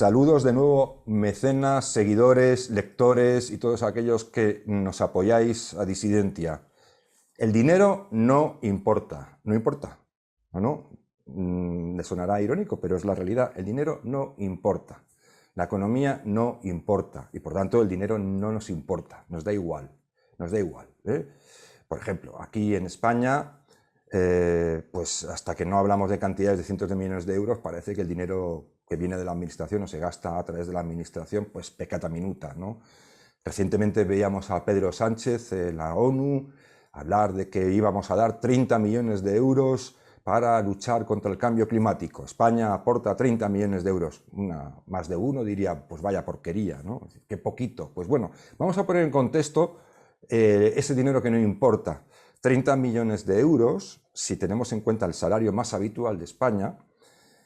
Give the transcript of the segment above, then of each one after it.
Saludos de nuevo, mecenas, seguidores, lectores y todos aquellos que nos apoyáis a Disidentia. El dinero no importa, no importa, ¿o no? Le sonará irónico, pero es la realidad. El dinero no importa. La economía no importa y por tanto el dinero no nos importa, nos da igual, nos da igual. Por ejemplo, aquí en España, pues hasta que no hablamos de cantidades de cientos de millones de euros, parece que el dinero que viene de la administración o se gasta a través de la administración, pues peccata minuta, ¿no? Recientemente veíamos a Pedro Sánchez en la ONU hablar de que íbamos a dar 30 millones de euros para luchar contra el cambio climático. España aporta 30 millones de euros. Más de uno diría, pues vaya porquería, ¿no? Qué poquito. Pues bueno, vamos a poner en contexto ese dinero que no importa. 30 millones de euros, si tenemos en cuenta el salario más habitual de España,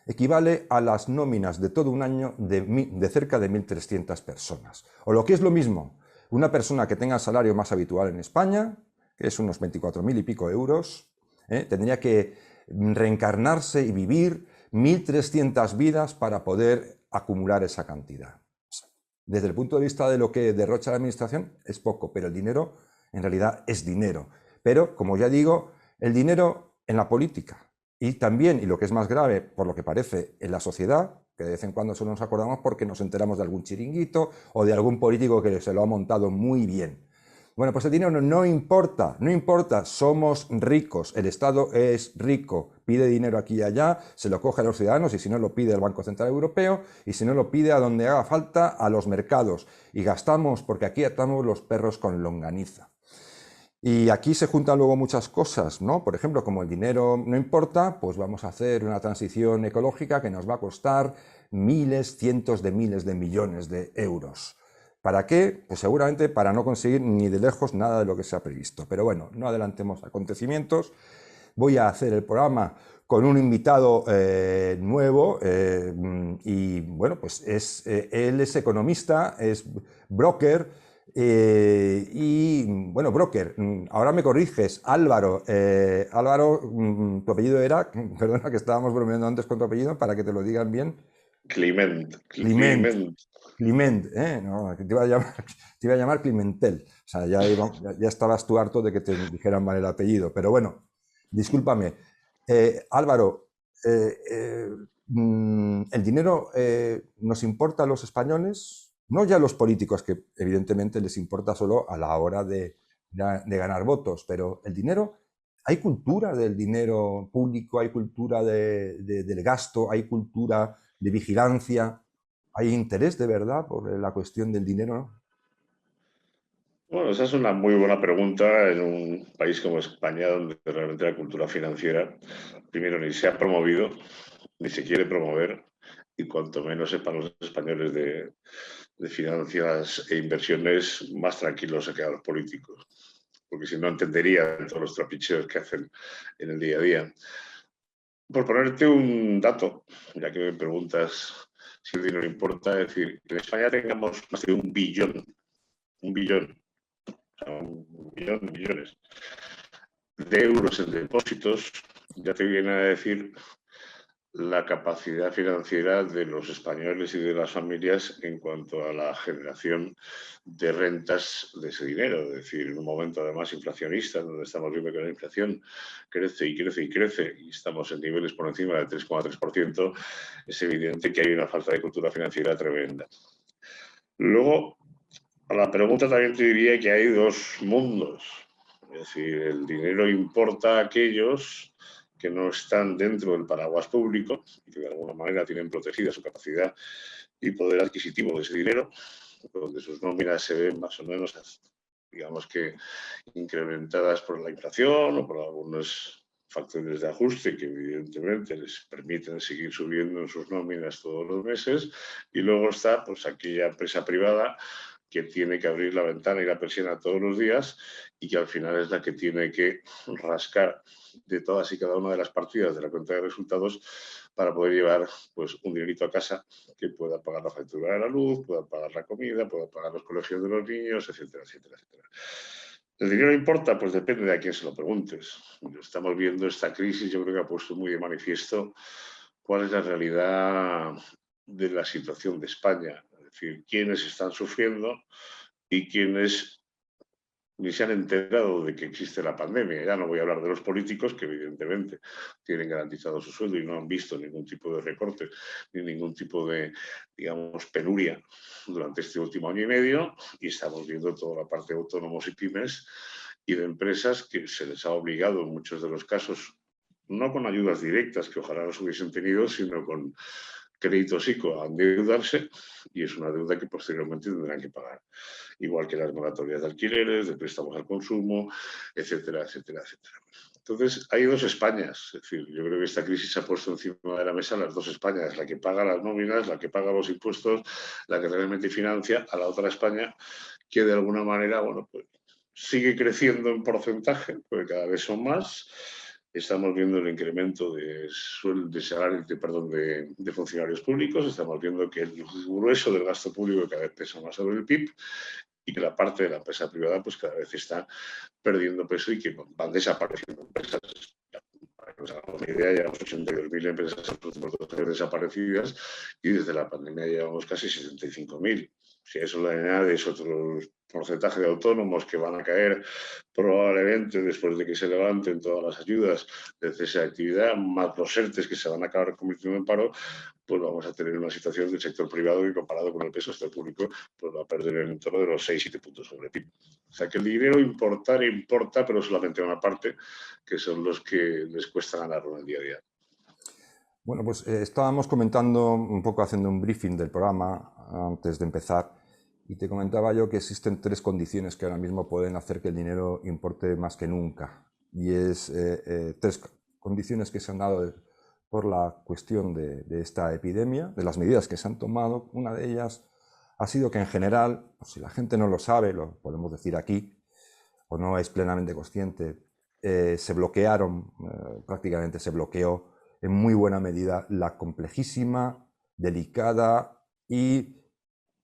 equivale a las nóminas de todo un año de cerca de 1.300 personas. O lo que es lo mismo, una persona que tenga el salario más habitual en España, que es unos 24.000 y pico euros, tendría que reencarnarse y vivir 1.300 vidas para poder acumular esa cantidad. Desde el punto de vista de lo que derrocha la administración, es poco, pero el dinero en realidad es dinero. Pero, como ya digo, el dinero en la política, y también, y lo que es más grave, por lo que parece, en la sociedad, que de vez en cuando solo nos acordamos porque nos enteramos de algún chiringuito o de algún político que se lo ha montado muy bien. Bueno, pues el dinero no importa, no importa, somos ricos, el Estado es rico, pide dinero aquí y allá, se lo coge a los ciudadanos y si no lo pide al Banco Central Europeo y si no lo pide a donde haga falta, a los mercados. Y gastamos porque aquí atamos los perros con longaniza. Y aquí se juntan luego muchas cosas, ¿no? Por ejemplo, como el dinero no importa, pues vamos a hacer una transición ecológica que nos va a costar miles, cientos de miles de millones de euros. ¿Para qué? Pues seguramente para no conseguir ni de lejos nada de lo que se ha previsto. Pero bueno, no adelantemos acontecimientos. Voy a hacer el programa con un invitado nuevo y bueno, pues él es economista, es broker y bueno, broker, ahora me corriges, Álvaro. Álvaro, tu apellido era, perdona que estábamos bromeando antes con tu apellido para que te lo digan bien. Climent, Climent. Climent. Climent, no, te iba a llamar Climentel. O sea, ya estabas tú harto de que te dijeran mal el apellido. Pero bueno, discúlpame. Álvaro, ¿el dinero nos importa a los españoles? No ya a los políticos, que evidentemente les importa solo a la hora de ganar votos, pero el dinero, ¿hay cultura del dinero público? ¿Hay cultura del gasto? ¿Hay cultura de vigilancia? ¿Hay interés de verdad por la cuestión del dinero, no? Bueno, esa es una muy buena pregunta en un país como España, donde realmente la cultura financiera, primero, ni se ha promovido, ni se quiere promover, y cuanto menos sepan los españoles de finanzas e inversiones, más tranquilos se quedan los políticos, porque si no entenderían todos los trapicheos que hacen en el día a día. Por ponerte un dato, ya que me preguntas si el dinero importa, es decir, que en España tengamos más de un billón, o sea, un millón de millones de euros en depósitos, ya te viene a decir la capacidad financiera de los españoles y de las familias en cuanto a la generación de rentas de ese dinero. Es decir, en un momento además inflacionista, donde estamos viendo que la inflación crece y crece y crece y estamos en niveles por encima del 3,3%, es evidente que hay una falta de cultura financiera tremenda. Luego, a la pregunta también te diría que hay dos mundos. Es decir, el dinero importa a aquellos que no están dentro del paraguas público y que de alguna manera tienen protegida su capacidad y poder adquisitivo de ese dinero, donde sus nóminas se ven más o menos, digamos que, incrementadas por la inflación o por algunos factores de ajuste que evidentemente les permiten seguir subiendo en sus nóminas todos los meses. Y luego está pues aquella empresa privada que tiene que abrir la ventana y la persiana todos los días y que al final es la que tiene que rascar de todas y cada una de las partidas de la cuenta de resultados para poder llevar pues un dinerito a casa que pueda pagar la factura de la luz, pueda pagar la comida, pueda pagar los colegios de los niños, etcétera, etcétera, etcétera. ¿El dinero importa? Pues depende de a quién se lo preguntes. Estamos viendo esta crisis, yo creo que ha puesto muy de manifiesto cuál es la realidad de la situación de España, es decir, quiénes están sufriendo y quiénes ni se han enterado de que existe la pandemia. Ya no voy a hablar de los políticos, que evidentemente tienen garantizado su sueldo y no han visto ningún tipo de recorte ni ningún tipo de, digamos, penuria durante este último año y medio, y estamos viendo toda la parte de autónomos y pymes y de empresas que se les ha obligado en muchos de los casos, no con ayudas directas, que ojalá las hubiesen tenido, sino con créditos ICO a endeudarse, y es una deuda que posteriormente tendrán que pagar. Igual que las moratorias de alquileres, de préstamos al consumo, etcétera, etcétera, etcétera. Entonces, hay dos Españas. Es decir, yo creo que esta crisis ha puesto encima de la mesa las dos Españas, la que paga las nóminas, la que paga los impuestos, la que realmente financia a la otra España, que de alguna manera, bueno, pues sigue creciendo en porcentaje, porque cada vez son más. Estamos viendo el incremento de salarios, de funcionarios públicos, estamos viendo que el grueso del gasto público cada vez pesa más sobre el PIB y que la parte de la empresa privada pues cada vez está perdiendo peso y que van desapareciendo empresas. Para que nos hagamos una idea, llevamos 82.000 empresas en los últimos 2 años desaparecidas y desde la pandemia llevamos casi 65.000. Si a eso le añades otro porcentaje de autónomos que van a caer probablemente después de que se levanten todas las ayudas de cese de actividad, más los ERTEs que se van a acabar convirtiendo en paro, pues vamos a tener una situación del sector privado que comparado con el peso del público, pues va a perder en torno de los 6-7 puntos sobre PIB. O sea que el dinero importa, pero solamente una parte, que son los que les cuesta ganarlo en el día a día. Bueno, pues estábamos comentando un poco, haciendo un briefing del programa antes de empezar, y te comentaba yo que existen 3 condiciones que ahora mismo pueden hacer que el dinero importe más que nunca. Y es 3 condiciones que se han dado por la cuestión de esta epidemia, de las medidas que se han tomado. Una de ellas ha sido que en general, pues si la gente no lo sabe, lo podemos decir aquí, o no es plenamente consciente, se bloquearon, prácticamente se bloqueó en muy buena medida la complejísima, delicada y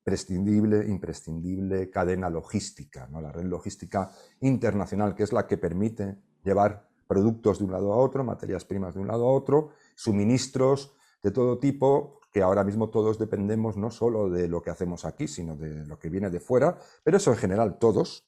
imprescindible cadena logística, ¿no? La red logística internacional, que es la que permite llevar productos de un lado a otro, materias primas de un lado a otro, suministros de todo tipo, que ahora mismo todos dependemos no solo de lo que hacemos aquí, sino de lo que viene de fuera, pero eso en general todos,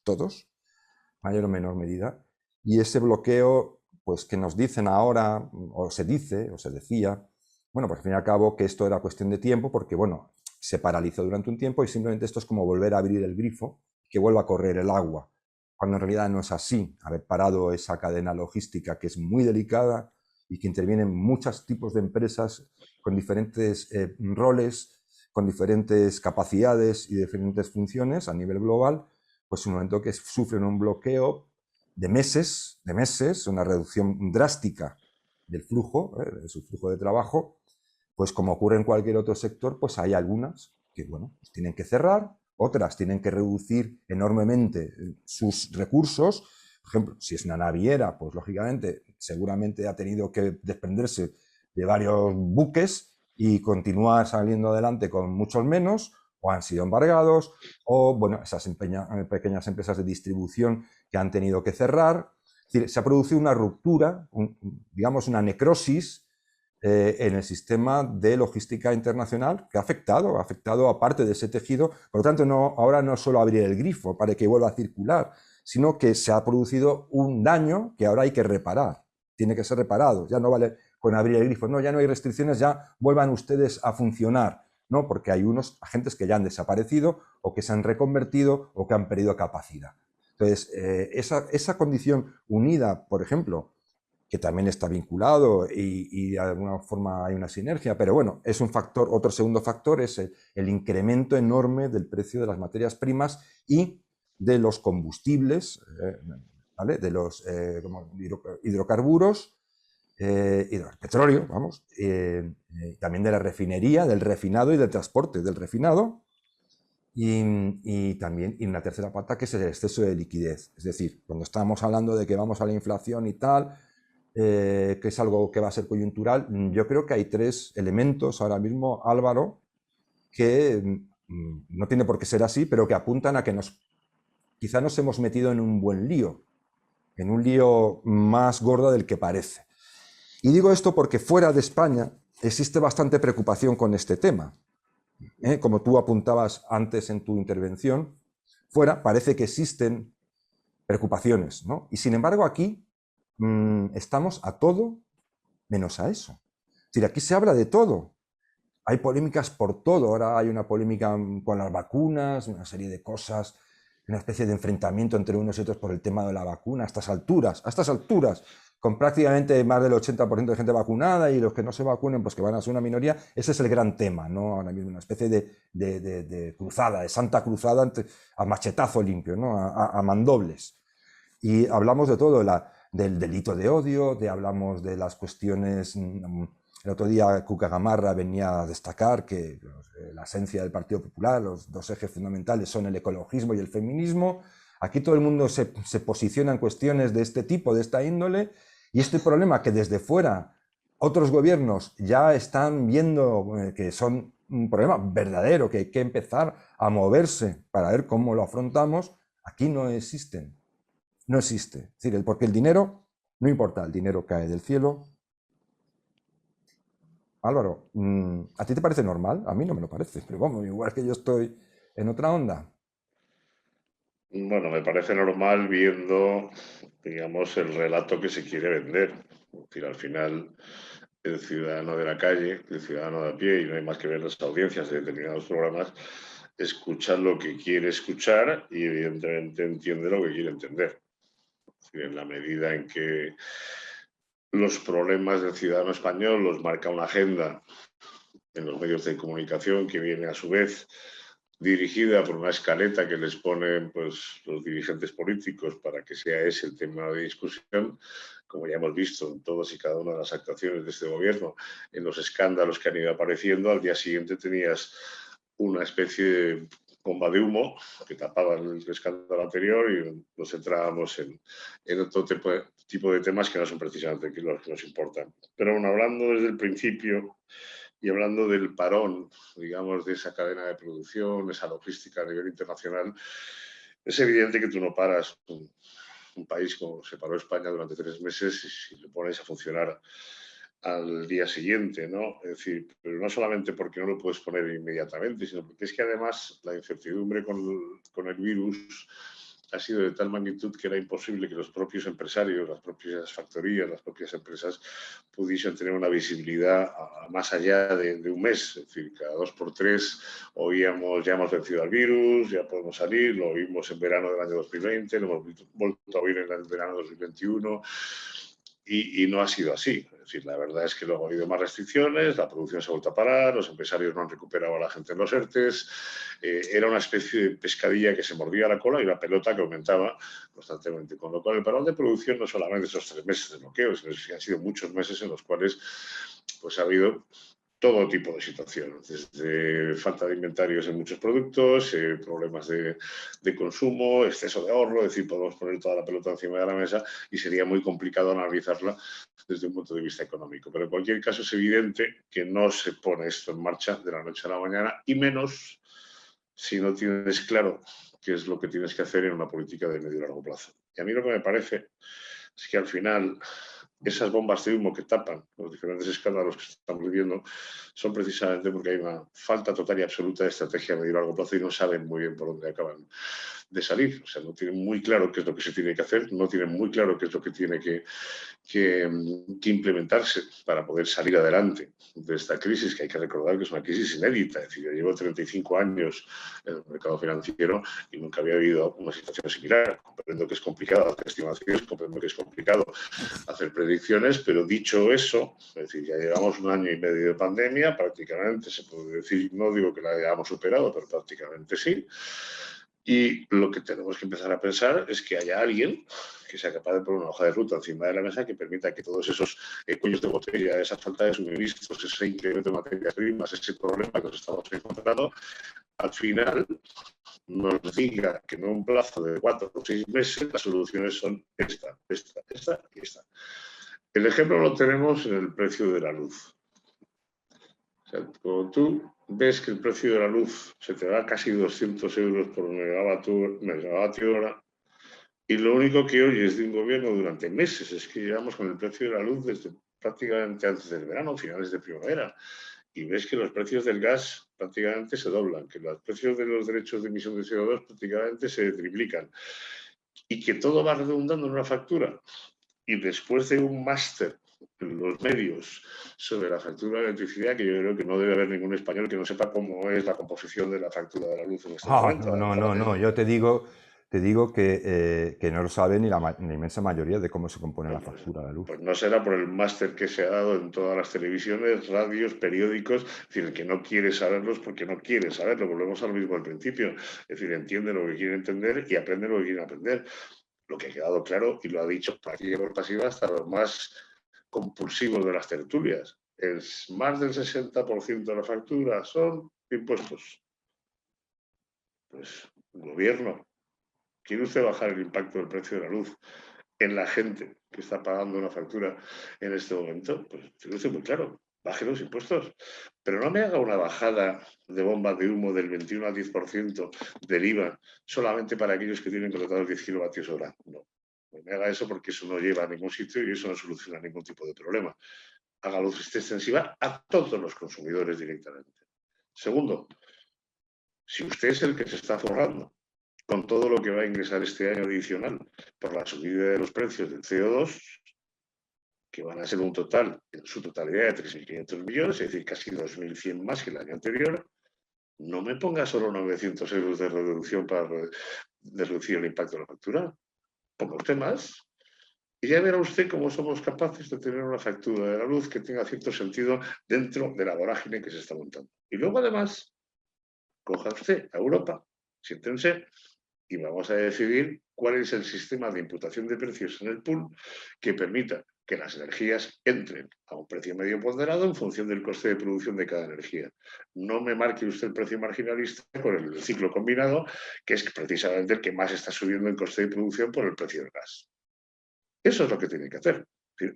mayor o menor medida. Y ese bloqueo, pues que nos dicen ahora, o se dice, o se decía, bueno, pues al fin y al cabo que esto era cuestión de tiempo, porque bueno, se paralizó durante un tiempo y simplemente esto es como volver a abrir el grifo, que vuelva a correr el agua, cuando en realidad no es así. Haber parado esa cadena logística que es muy delicada y que intervienen muchos tipos de empresas con diferentes roles, con diferentes capacidades y diferentes funciones a nivel global, pues un momento que sufren un bloqueo de meses, una reducción drástica del flujo, de su flujo de trabajo, pues como ocurre en cualquier otro sector, pues hay algunas que, bueno, pues tienen que cerrar, otras tienen que reducir enormemente sus recursos. Por ejemplo, si es una naviera, pues lógicamente, seguramente ha tenido que desprenderse de varios buques y continuar saliendo adelante con muchos menos, o han sido embargados, o, bueno, esas pequeñas empresas de distribución que han tenido que cerrar. Es decir, se ha producido una ruptura, digamos una necrosis, en el sistema de logística internacional que ha afectado a parte de ese tejido. Por lo tanto, ahora no solo abrir el grifo para que vuelva a circular, sino que se ha producido un daño que ahora hay que reparar. Tiene que ser reparado. Ya no vale con abrir el grifo. No, ya no hay restricciones, ya vuelvan ustedes a funcionar. No, porque hay unos agentes que ya han desaparecido o que se han reconvertido o que han perdido capacidad. Entonces, esa condición unida, por ejemplo, que también está vinculado y de alguna forma hay una sinergia, pero bueno, es un factor. Otro segundo factor es el incremento enorme del precio de las materias primas y de los combustibles, ¿vale? De los hidrocarburos, y del petróleo, vamos, también de la refinería, del refinado y del transporte del refinado, y también una tercera pata que es el exceso de liquidez. Es decir, cuando estamos hablando de que vamos a la inflación y tal, que es algo que va a ser coyuntural, yo creo que hay 3 elementos ahora mismo, Álvaro, que no tiene por qué ser así, pero que apuntan a que quizá nos hemos metido en un buen lío, en un lío más gordo del que parece. Y digo esto porque fuera de España existe bastante preocupación con este tema. como tú apuntabas antes en tu intervención, fuera parece que existen preocupaciones, ¿no? Y sin embargo aquí estamos a todo menos a eso. Es decir, aquí se habla de todo. Hay polémicas por todo. Ahora hay una polémica con las vacunas, una serie de cosas, una especie de enfrentamiento entre unos y otros por el tema de la vacuna, a estas alturas, con prácticamente más del 80% de gente vacunada y los que no se vacunen, pues que van a ser una minoría. Ese es el gran tema, ¿no? Ahora mismo una especie de cruzada, de santa cruzada a machetazo limpio, ¿no? A mandobles. Y hablamos de todo, del delito de odio, hablamos de las cuestiones. El otro día Cuca Gamarra venía a destacar que la esencia del Partido Popular, los dos ejes fundamentales son el ecologismo y el feminismo. Aquí todo el mundo se posiciona en cuestiones de este tipo, de esta índole, y este problema que desde fuera otros gobiernos ya están viendo que son un problema verdadero, que hay que empezar a moverse para ver cómo lo afrontamos, aquí no existen. No existe. Es decir, porque el dinero, no importa, el dinero cae del cielo. Álvaro, ¿a ti te parece normal? A mí no me lo parece, pero vamos, igual que yo estoy en otra onda. Bueno, me parece normal viendo, digamos, el relato que se quiere vender. Es decir, al final, el ciudadano de la calle, el ciudadano de a pie, y no hay más que ver las audiencias de determinados programas, escucha lo que quiere escuchar y evidentemente entiende lo que quiere entender. Es decir, en la medida en que los problemas del ciudadano español los marca una agenda en los medios de comunicación que viene a su vez dirigida por una escaleta que les ponen pues, los dirigentes políticos para que sea ese el tema de discusión, como ya hemos visto en todas y cada una de las actuaciones de este gobierno, en los escándalos que han ido apareciendo, al día siguiente tenías una especie de bomba de humo que tapaba el escándalo anterior y nos entrábamos en otro tipo de temas que no son precisamente los que nos importan. Pero bueno, hablando desde el principio y hablando del parón, digamos, de esa cadena de producción, esa logística a nivel internacional, es evidente que tú no paras un país como se paró España durante 3 meses y si lo pones a funcionar al día siguiente, ¿no? Es decir, pero no solamente porque no lo puedes poner inmediatamente, sino porque es que además la incertidumbre con el virus ha sido de tal magnitud que era imposible que los propios empresarios, las propias factorías, las propias empresas pudiesen tener una visibilidad más allá de un mes. Es decir, cada 2 por 3 oíamos, ya hemos vencido al virus, ya podemos salir, lo oímos en verano del año 2020, lo hemos vuelto a oír en el verano 2021. Y no ha sido así. Es decir, la verdad es que luego ha habido más restricciones, la producción se ha vuelto a parar, los empresarios no han recuperado a la gente en los ERTES, era una especie de pescadilla que se mordía la cola y una pelota que aumentaba constantemente. Con lo cual, el parón de producción no solamente esos 3 meses de bloqueo, sino que han sido muchos meses en los cuales pues, ha habido todo tipo de situaciones, desde falta de inventarios en muchos productos, problemas de consumo, exceso de ahorro, es decir, podemos poner toda la pelota encima de la mesa y sería muy complicado analizarla desde un punto de vista económico. Pero en cualquier caso es evidente que no se pone esto en marcha de la noche a la mañana y menos si no tienes claro qué es lo que tienes que hacer en una política de medio y largo plazo. Y a mí lo que me parece es que al final esas bombas de humo que tapan los diferentes escándalos que estamos viviendo son precisamente porque hay una falta total y absoluta de estrategia a medio y largo plazo y no saben muy bien por dónde acaban de salir. O sea, no tienen muy claro qué es lo que se tiene que hacer, no tienen muy claro qué es lo que tiene que implementarse para poder salir adelante de esta crisis, que hay que recordar que es una crisis inédita. Es decir, yo llevo 35 años en el mercado financiero y nunca había habido una situación similar. Comprendo que es complicado hacer estimaciones, comprendo que es complicado hacer predicciones, pero dicho eso, es decir, ya llevamos 1 año y medio de pandemia, prácticamente se puede decir, no digo que la hayamos superado, pero prácticamente sí. Y lo que tenemos que empezar a pensar es que haya alguien que sea capaz de poner una hoja de ruta encima de la mesa que permita que todos esos cuellos de botella, esa falta de suministros, ese incremento de materias primas, ese problema que nos estamos encontrando, al final nos diga que en un plazo de 4 o 6 meses las soluciones son esta y esta. El ejemplo lo tenemos en el precio de la luz. O sea, cuando tú ves que el precio de la luz se te da casi 200 euros por megavatio hora, y lo único que oyes de un gobierno durante meses es que llevamos con el precio de la luz desde prácticamente antes del verano, finales de primavera, y ves que los precios del gas prácticamente se doblan, que los precios de los derechos de emisión de CO2 prácticamente se triplican y que todo va redundando en una factura. Y después de un máster en los medios sobre la factura de electricidad, que yo creo que no debe haber ningún español que no sepa cómo es la composición de la factura de la luz en este momento. No. Yo te digo que no lo sabe ni la inmensa mayoría de cómo se compone la factura de la luz. Pues no será por el máster que se ha dado en todas las televisiones, radios, periódicos. Es decir, el que no quiere saberlos porque no quiere saberlo. Volvemos a lo mismo al principio. Es decir, entiende lo que quiere entender y aprende lo que quiere aprender. Lo que ha quedado claro, y lo ha dicho por activa y por pasiva hasta los más compulsivos de las tertulias, es más del 60% de la factura son impuestos. Pues, gobierno, ¿quiere usted bajar el impacto del precio de la luz en la gente que está pagando una factura en este momento? Pues tiene usted muy claro, baje los impuestos. Pero no me haga una bajada de bombas de humo del 21 al 10% del IVA solamente para aquellos que tienen contratados 10 kilovatios hora. No me haga eso porque eso no lleva a ningún sitio y eso no soluciona ningún tipo de problema. Hágalo extensiva a todos los consumidores directamente. Segundo, si usted es el que se está forrando con todo lo que va a ingresar este año adicional por la subida de los precios del CO2, que van a ser un total, en su totalidad, de 3.500 millones, es decir, casi 2.100 más que el año anterior, no me ponga solo 900 euros de reducción para reducir el impacto de la factura. Ponga usted más. Y ya verá usted cómo somos capaces de tener una factura de la luz que tenga cierto sentido dentro de la vorágine que se está montando. Y luego, además, coja usted a Europa, siéntense y vamos a decidir cuál es el sistema de imputación de precios en el pool que permita que las energías entren a un precio medio ponderado en función del coste de producción de cada energía. No me marque usted el precio marginalista con el ciclo combinado, que es precisamente el que más está subiendo en coste de producción por el precio del gas. Eso es lo que tiene que hacer.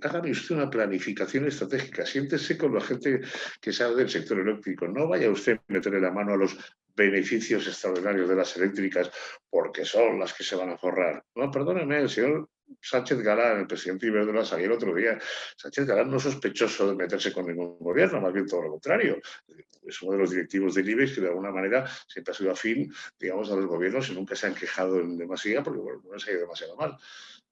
Hágame usted una planificación estratégica, siéntese con la gente que sabe del sector eléctrico, no vaya usted a meterle la mano a los beneficios extraordinarios de las eléctricas porque son las que se van a forrar. No, perdóneme, el señor Sánchez Galán, el presidente de Iberdrola, salió el otro día. Sánchez Galán no es sospechoso de meterse con ningún gobierno, más bien todo lo contrario. Es uno de los directivos del IBEX que de alguna manera siempre ha sido afín, digamos, a los gobiernos y nunca se han quejado en demasía porque bueno, no les ha ido demasiado mal.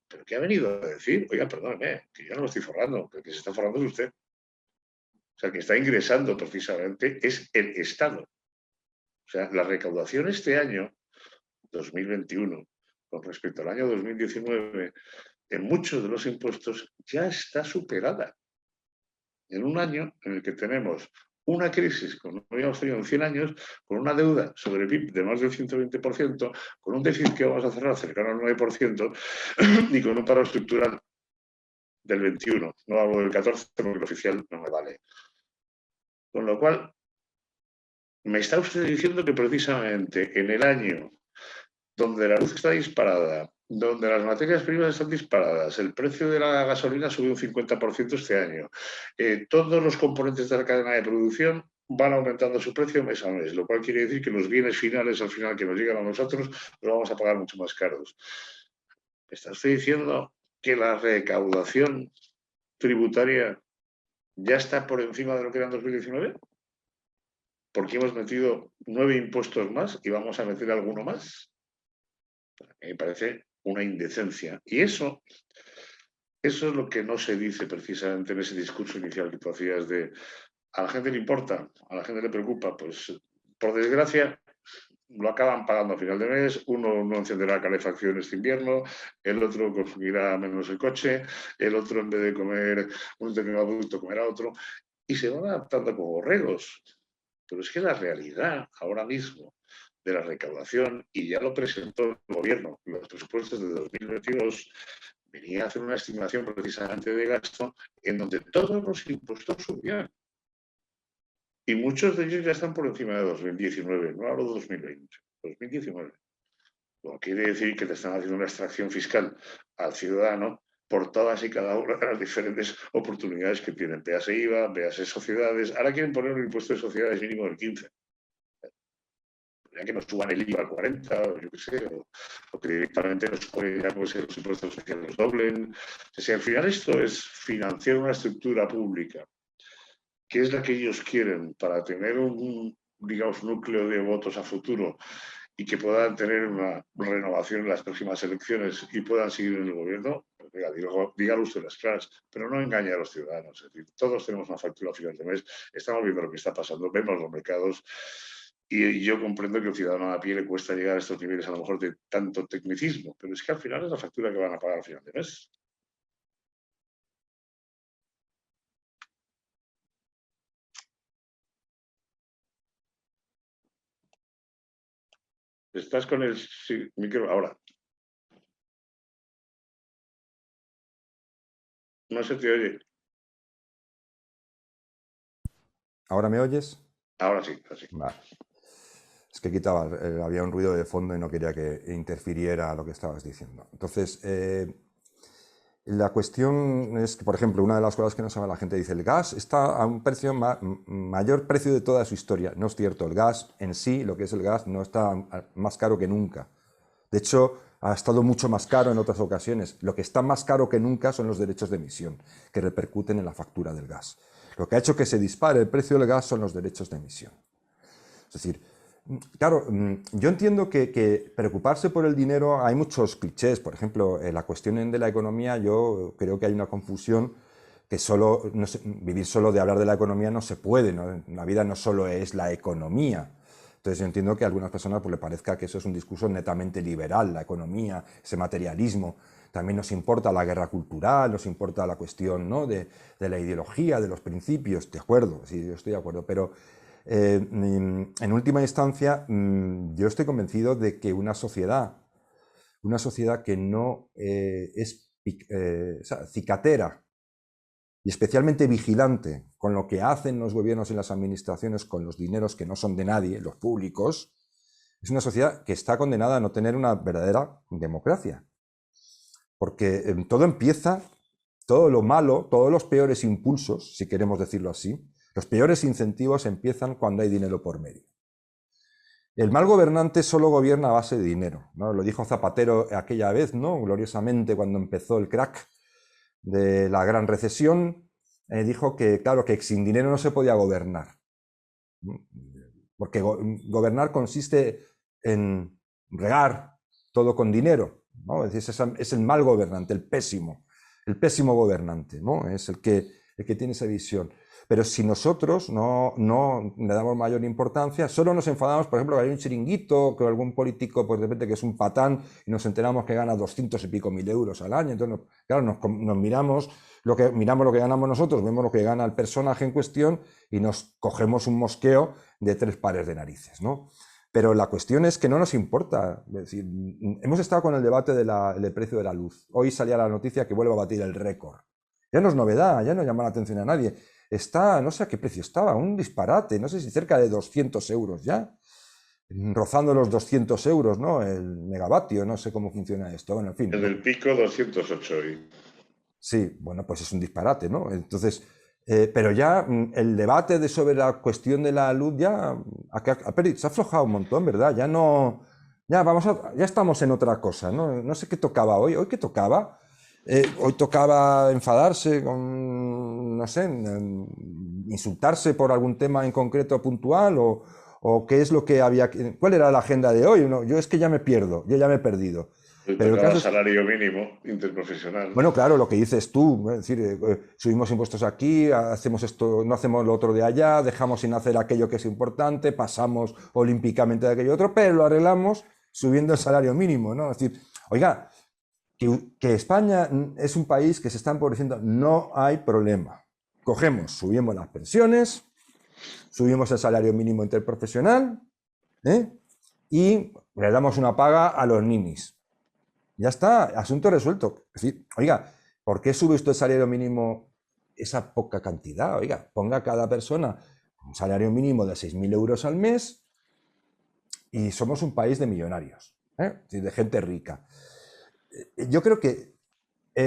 ¿Pero qué ha venido a decir? Oiga, perdóneme, que yo no lo estoy forrando, que el que se está forrando es usted. O sea, el que está ingresando precisamente es el Estado. O sea, la recaudación este año, 2021, con respecto al año 2019, en muchos de los impuestos ya está superada. En un año en el que tenemos una crisis, como no habíamos tenido en 100 años, con una deuda sobre el PIB de más del 120%, con un déficit que vamos a cerrar cercano al 9%, y con un paro estructural del 21, no hablo del 14 porque el oficial no me vale. Con lo cual, me está usted diciendo que precisamente en el año donde la luz está disparada, donde las materias primas están disparadas, el precio de la gasolina subió un 50% este año, todos los componentes de la cadena de producción van aumentando su precio mes a mes, lo cual quiere decir que los bienes finales al final que nos llegan a nosotros los vamos a pagar mucho más caros. ¿Me está usted diciendo que la recaudación tributaria ya está por encima de lo que era en 2019? Porque hemos metido 9 impuestos más y vamos a meter alguno más. Me parece una indecencia. Y eso es lo que no se dice precisamente en ese discurso inicial que tú hacías de a la gente le importa, a la gente le preocupa. Pues, por desgracia, lo acaban pagando a final de mes, uno no encenderá calefacción este invierno, el otro consumirá menos el coche, el otro en vez de comer un determinado producto comerá otro, y se van adaptando como borregos. Pero es que la realidad ahora mismo de la recaudación, y ya lo presentó el gobierno en los presupuestos de 2022, venía a hacer una estimación precisamente de gasto en donde todos los impuestos subían. Y muchos de ellos ya están por encima de 2019, no hablo de 2020, 2019. Lo que quiere decir que te están haciendo una extracción fiscal al ciudadano por todas y cada una de las diferentes oportunidades que tienen. Véase IVA, véase sociedades. Ahora quieren poner un impuesto de sociedades mínimo del 15%. Ya que nos suban el IVA al 40, o yo qué sé, o que directamente nos ponen ya pues, los impuestos sociales los doblen. O sea, si al final esto es financiar una estructura pública que es la que ellos quieren para tener un, digamos, núcleo de votos a futuro y que puedan tener una renovación en las próximas elecciones y puedan seguir en el gobierno, pues dígalo usted las claras, pero no engañe a los ciudadanos. Es decir, todos tenemos una factura a final de mes, estamos viendo lo que está pasando, vemos los mercados y yo comprendo que al ciudadano a pie le cuesta llegar a estos niveles a lo mejor de tanto tecnicismo, pero es que al final es la factura que van a pagar al final de mes. Estás con el micro ahora. No se te oye. ¿Ahora me oyes? Ahora sí, así. Vale. Es que quitaba, había un ruido de fondo y no quería que interfiriera lo que estabas diciendo. Entonces, la cuestión es que, por ejemplo, una de las cosas que no sabe la gente dice, el gas está a un precio mayor precio de toda su historia. No es cierto, el gas en sí, lo que es el gas, no está más caro que nunca. De hecho, ha estado mucho más caro en otras ocasiones. Lo que está más caro que nunca son los derechos de emisión, que repercuten en la factura del gas. Lo que ha hecho que se dispare el precio del gas son los derechos de emisión. Es decir, claro, yo entiendo que preocuparse por el dinero, hay muchos clichés. Por ejemplo, la cuestión de la economía, yo creo que hay una confusión que vivir solo de hablar de la economía no se puede, ¿no? La vida no solo es la economía. Entonces yo entiendo que a algunas personas pues, le parezca que eso es un discurso netamente liberal, la economía, ese materialismo. También nos importa la guerra cultural, nos importa la cuestión, ¿no? de la ideología, de los principios, de acuerdo, sí, yo estoy de acuerdo, pero en última instancia yo estoy convencido de que una sociedad que no es cicatera y especialmente vigilante con lo que hacen los gobiernos y las administraciones con los dineros que no son de nadie, los públicos, es una sociedad que está condenada a no tener una verdadera democracia. Porque todo empieza, todo lo malo, todos los peores impulsos, si queremos decirlo así, los peores incentivos empiezan cuando hay dinero por medio. El mal gobernante solo gobierna a base de dinero, ¿no? Lo dijo Zapatero aquella vez, ¿no? Gloriosamente, cuando empezó el crack de la gran recesión, dijo que, claro, que sin dinero no se podía gobernar. Porque gobernar consiste en regar todo con dinero, ¿no? Es decir, es el mal gobernante, el pésimo gobernante, ¿no? Es el que tiene esa visión. Pero si nosotros no le damos mayor importancia, solo nos enfadamos, por ejemplo, que hay un chiringuito, que algún político, pues de repente que es un patán, y nos enteramos que gana 200 y pico mil euros al año. Entonces, claro, nos miramos lo que ganamos nosotros, vemos lo que gana el personaje en cuestión y nos cogemos un mosqueo de 3 pares de narices, ¿no? Pero la cuestión es que no nos importa. Es decir, hemos estado con el debate del precio de la luz. Hoy salía la noticia que vuelve a batir el récord. Ya no es novedad, ya no llama la atención a nadie. Está, no sé a qué precio estaba, un disparate, no sé si cerca de 200 euros ya, rozando los 200 euros, ¿no? El megavatio, no sé cómo funciona esto, bueno, en fin. En el pico 208. Sí, bueno, pues es un disparate, ¿no? Entonces, pero ya el debate sobre la cuestión de la luz ya se ha aflojado un montón, ¿verdad? Ya no, ya estamos en otra cosa, ¿no? No sé qué tocaba hoy. ¿Hoy qué tocaba? Hoy tocaba enfadarse con, no sé, insultarse por algún tema en concreto puntual o qué es lo que había, cuál era la agenda de hoy. No, yo es que ya me pierdo, yo ya me he perdido. Pero el caso salario mínimo interprofesional. Bueno, claro, lo que dices tú, es decir, subimos impuestos aquí, hacemos esto, no hacemos lo otro de allá, dejamos sin hacer aquello que es importante, pasamos olímpicamente de aquello otro, pero lo arreglamos subiendo el salario mínimo, ¿no? Es decir, oiga, que España es un país que se está empobreciendo, no hay problema. Cogemos, subimos las pensiones, subimos el salario mínimo interprofesional, y le damos una paga a los ninis. Ya está, asunto resuelto. Es decir, oiga, ¿por qué sube usted el salario mínimo esa poca cantidad? Oiga, ponga a cada persona un salario mínimo de 6.000 euros al mes y somos un país de millonarios, de gente rica. Yo creo que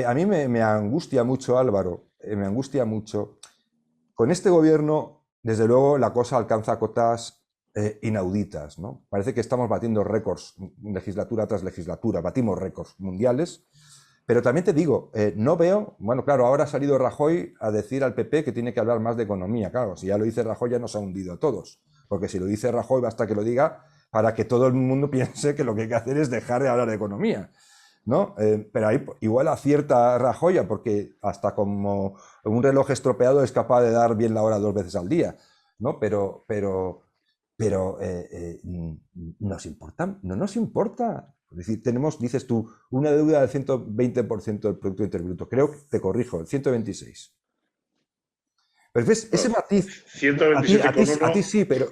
a mí me angustia mucho, Álvaro, me angustia mucho. Con este gobierno, desde luego, la cosa alcanza cotas inauditas, ¿no? Parece que estamos batiendo récords legislatura tras legislatura, batimos récords mundiales, Pero también te digo, no veo, bueno, claro, ahora ha salido Rajoy a decir al PP que tiene que hablar más de economía. Claro, si ya lo dice Rajoy ya nos ha hundido a todos. Porque si lo dice Rajoy basta que lo diga para que todo el mundo piense que lo que hay que hacer es dejar de hablar de economía, ¿no? Pero ahí igual acierta Rajoy, porque hasta como un reloj estropeado es capaz de dar bien la hora 2 veces al día, ¿no? Pero nos importa, no nos importa. Es decir, tenemos, dices tú, una deuda del 120% del Producto Interior Bruto. Creo que te corrijo, el 126. Pero ves, ese No, matiz, a 127,1. ti sí, pero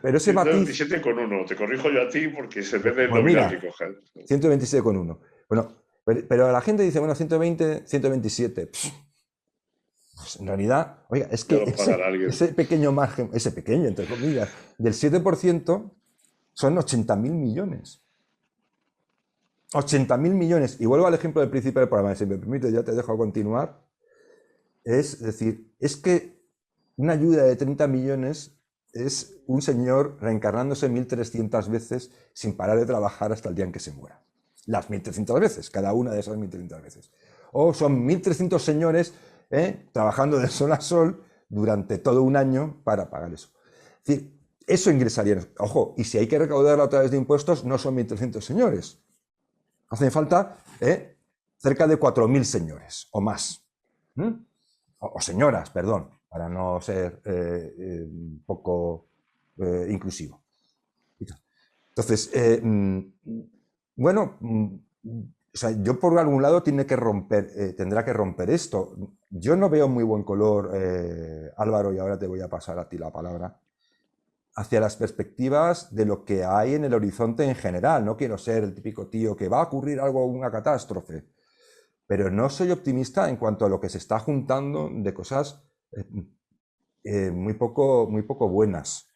ese matiz, 127,1. Te corrijo yo a ti porque se depende del pues nominal que mira, cojas. 126,1. Bueno, pero la gente dice, bueno, 120, 127. Pues en realidad, oiga, es Ya que lo pagará alguien. ese pequeño margen, ese pequeño, entre comillas, del 7% son 80.000 millones. 80.000 millones. Y vuelvo al ejemplo del principio del programa, si me permite, ya te dejo continuar. Es decir, es que una ayuda de 30 millones es un señor reencarnándose 1.300 veces sin parar de trabajar hasta el día en que se muera. Las 1.300 veces, cada una de esas 1.300 veces. O son 1.300 señores trabajando de sol a sol durante todo un año para pagar eso. Es decir, eso ingresaría. Ojo, y si hay que recaudarlo a través de impuestos, no son 1.300 señores. Hacen falta cerca de 4.000 señores o más. O señoras, perdón, para no ser un poco inclusivo. Entonces, bueno, o sea, yo por algún lado tendrá que romper esto. Yo no veo muy buen color, Álvaro, y ahora te voy a pasar a ti la palabra, hacia las perspectivas de lo que hay en el horizonte en general. No quiero ser el típico tío que va a ocurrir algo, una catástrofe, pero no soy optimista en cuanto a lo que se está juntando de cosas muy poco buenas.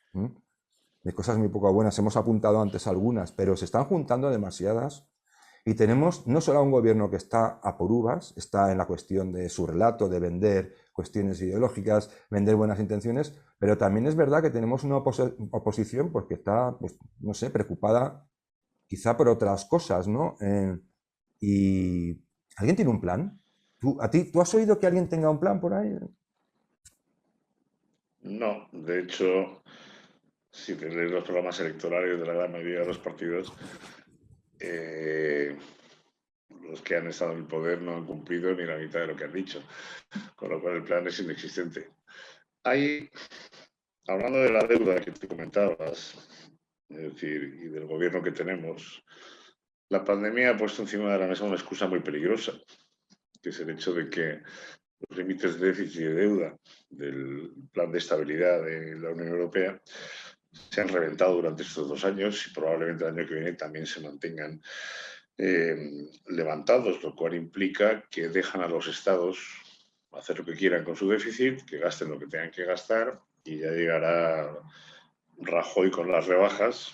De cosas muy poco buenas. Hemos apuntado antes algunas, pero se están juntando demasiadas. Y tenemos no solo a un gobierno que está a por uvas, está en la cuestión de su relato, de vender cuestiones ideológicas, vender buenas intenciones, pero también es verdad que tenemos una oposición pues, que está, pues, no sé, preocupada quizá por otras cosas, ¿no? Y ¿alguien tiene un plan? ¿Tú has oído que alguien tenga un plan por ahí? No, de hecho, si te lees los programas electorales de la gran mayoría de los partidos, los que han estado en el poder no han cumplido ni la mitad de lo que han dicho, con lo cual el plan es inexistente. Hablando de la deuda que te comentabas, es decir, y del gobierno que tenemos, la pandemia ha puesto encima de la mesa una excusa muy peligrosa, que es el hecho de que los límites de déficit y de deuda del plan de estabilidad de la Unión Europea se han reventado durante estos 2 años y probablemente el año que viene también se mantengan levantados, lo cual implica que dejan a los estados hacer lo que quieran con su déficit, que gasten lo que tengan que gastar y ya llegará Rajoy con las rebajas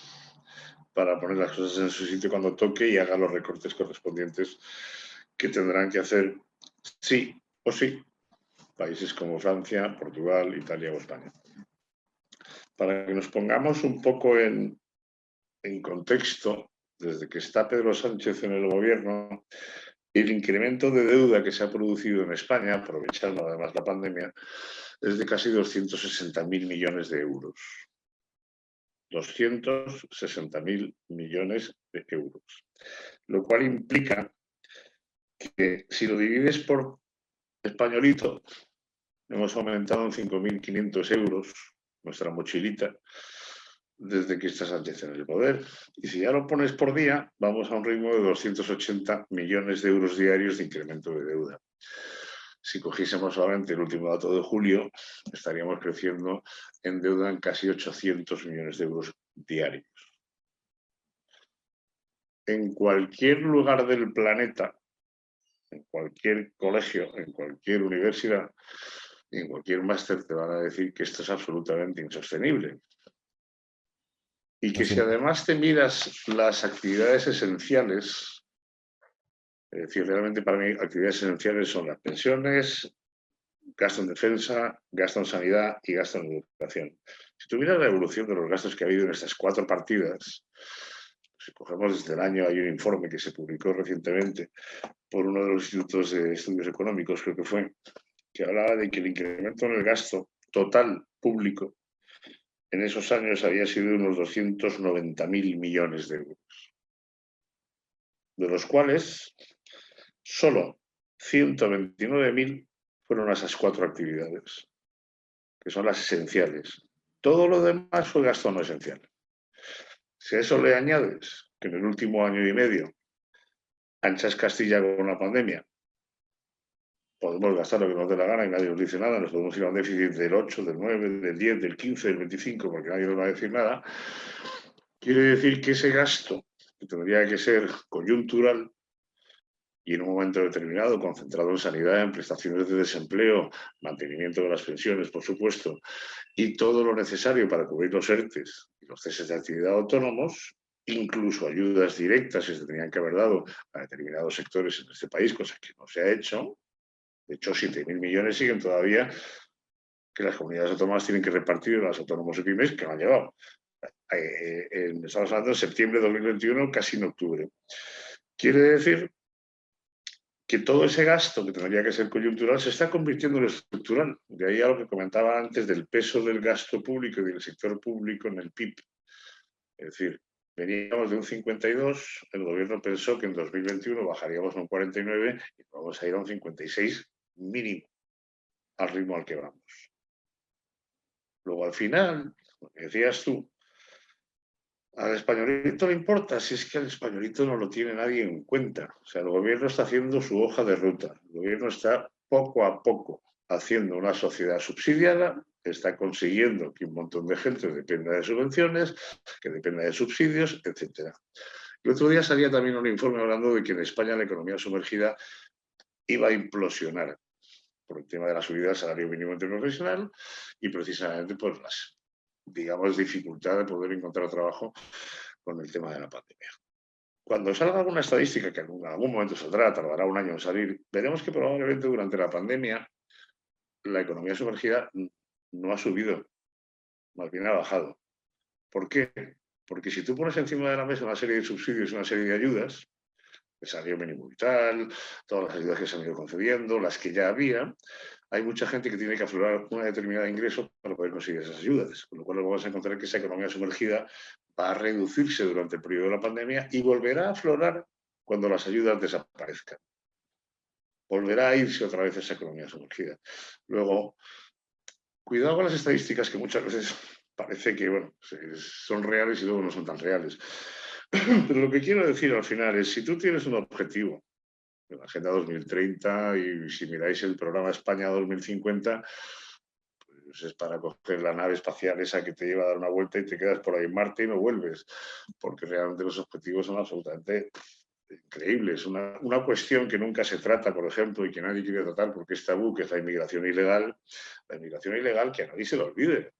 para poner las cosas en su sitio cuando toque y haga los recortes correspondientes que tendrán que hacer sí o sí países como Francia, Portugal, Italia o España. Para que nos pongamos un poco en contexto, desde que está Pedro Sánchez en el gobierno, el incremento de deuda que se ha producido en España, aprovechando además la pandemia, es de casi 260.000 millones de euros. 260.000 millones de euros. Lo cual implica que si lo divides por españolito, hemos aumentado en 5.500 euros nuestra mochilita desde que está Sánchez en el poder. Y si ya lo pones por día, vamos a un ritmo de 280 millones de euros diarios de incremento de deuda. Si cogiésemos solamente el último dato de julio, estaríamos creciendo en deuda en casi 800 millones de euros diarios. En cualquier lugar del planeta, en cualquier colegio, en cualquier universidad, en cualquier máster te van a decir que esto es absolutamente insostenible. Y que si además te miras las actividades esenciales, es decir, realmente para mí actividades esenciales son las pensiones, gasto en defensa, gasto en sanidad y gasto en educación. Si tú miras la evolución de los gastos que ha habido en estas 4 partidas, Si cogemos desde el año, hay un informe que se publicó recientemente por uno de los institutos de estudios económicos, creo que fue, que hablaba de que el incremento en el gasto total público en esos años había sido de unos 290.000 millones de euros, de los cuales solo 129.000 fueron a esas 4 actividades, que son las esenciales. Todo lo demás fue gasto no esencial. Si a eso le añades que en el último año y medio anchas Castilla con la pandemia, podemos gastar lo que nos dé la gana y nadie nos dice nada, nos podemos ir a un déficit del 8, del 9, del 10, del 15, del 25, porque nadie nos va a decir nada. Quiere decir que ese gasto, que tendría que ser coyuntural y en un momento determinado concentrado en sanidad, en prestaciones de desempleo, mantenimiento de las pensiones, por supuesto, y todo lo necesario para cubrir los ERTEs y los ceses de actividad autónomos, incluso ayudas directas que se tenían que haber dado a determinados sectores en este país, cosa que no se ha hecho. De hecho, 7.000 millones siguen todavía que las comunidades autónomas tienen que repartir a los autónomos y pymes que no han llevado. Estamos hablando de septiembre de 2021, casi en octubre. Quiere decir que todo ese gasto que tendría que ser coyuntural se está convirtiendo en estructural. De ahí a lo que comentaba antes del peso del gasto público y del sector público en el PIB. Es decir, veníamos de un 52, el gobierno pensó que en 2021 bajaríamos a un 49 y vamos a ir a un 56 mínimo al ritmo al que vamos. Luego al final, lo que decías tú, al españolito le importa, si es que al españolito no lo tiene nadie en cuenta. O sea, el gobierno está haciendo su hoja de ruta. El gobierno está poco a poco haciendo una sociedad subsidiada, está consiguiendo que un montón de gente dependa de subvenciones, que dependa de subsidios, etc. El otro día salía también un informe hablando de que en España la economía sumergida iba a implosionar por el tema de la subida del salario mínimo interprofesional y precisamente por las, digamos, dificultad de poder encontrar trabajo con el tema de la pandemia. Cuando salga alguna estadística, que en algún momento saldrá, tardará un año en salir, veremos que probablemente durante la pandemia la economía sumergida no ha subido, más bien ha bajado. ¿Por qué? Porque si tú pones encima de la mesa una serie de subsidios y una serie de ayudas, el salario mínimo vital, todas las ayudas que se han ido concediendo, las que ya había, hay mucha gente que tiene que aflorar una determinada ingreso para poder conseguir esas ayudas, con lo cual vamos a encontrar que esa economía sumergida va a reducirse durante el periodo de la pandemia y volverá a aflorar cuando las ayudas desaparezcan. Volverá a irse otra vez esa economía sumergida. Luego, cuidado con las estadísticas que muchas veces parece que bueno, son reales y luego no son tan reales. Pero lo que quiero decir al final es, si tú tienes un objetivo, en la Agenda 2030, y si miráis el programa España 2050, pues es para coger la nave espacial esa que te lleva a dar una vuelta y te quedas por ahí en Marte y no vuelves, porque realmente los objetivos son absolutamente increíbles. Una cuestión que nunca se trata, por ejemplo, y que nadie quiere tratar porque es tabú, que es la inmigración ilegal que a nadie se lo olvide.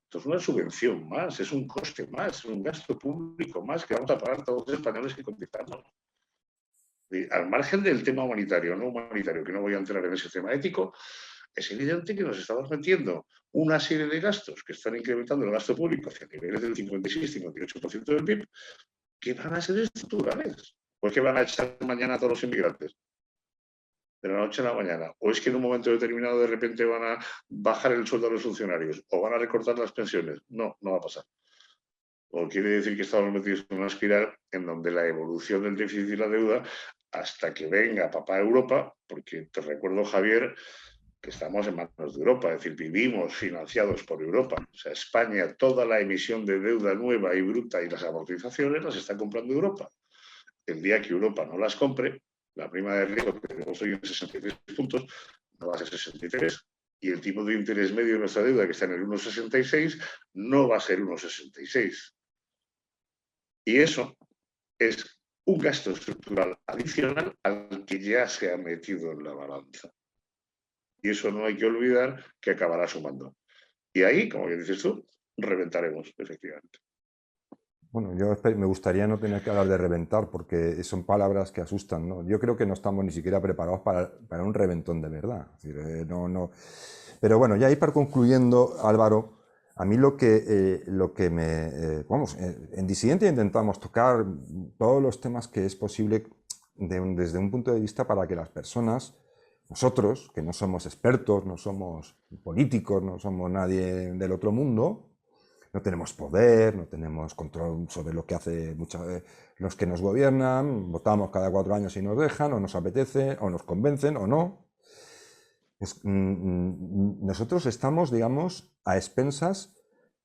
Esto es una subvención más, es un coste más, es un gasto público más que vamos a pagar todos los españoles que cotizamos. Al margen del tema humanitario, no humanitario, que no voy a entrar en ese tema ético, es evidente que nos estamos metiendo una serie de gastos que están incrementando el gasto público hacia niveles del 56-58% del PIB, que van a ser estructurales. ¿O es que van a echar mañana a todos los inmigrantes? De la noche a la mañana. ¿O es que en un momento determinado de repente van a bajar el sueldo a los funcionarios? ¿O van a recortar las pensiones? No, no va a pasar. O quiere decir que estamos metidos en una espiral en donde la evolución del déficit y la deuda, hasta que venga papá Europa, porque te recuerdo, Javier, que estamos en manos de Europa, es decir, vivimos financiados por Europa. O sea, España, toda la emisión de deuda nueva y bruta y las amortizaciones las está comprando Europa. El día que Europa no las compre, la prima de riesgo que tenemos hoy en 63 puntos no va a ser 63, y el tipo de interés medio de nuestra deuda, que está en el 1,66, no va a ser 1,66. Y eso es un gasto estructural adicional al que ya se ha metido en la balanza. Y eso no hay que olvidar que acabará sumando. Y ahí, como bien dices tú, reventaremos, efectivamente. Bueno, yo me gustaría no tener que hablar de reventar, porque son palabras que asustan, ¿no? Yo creo que no estamos ni siquiera preparados para un reventón de verdad. Es decir, no. Pero bueno, ya ahí para concluyendo, Álvaro, A mí vamos, en Disidencia intentamos tocar todos los temas que es posible desde un punto de vista para que las personas, nosotros, que no somos expertos, no somos políticos, no somos nadie del otro mundo, no tenemos poder, no tenemos control sobre lo que hace los que nos gobiernan, votamos cada 4 años y nos dejan, o nos apetece, o nos convencen, o no. Nosotros estamos, digamos, a expensas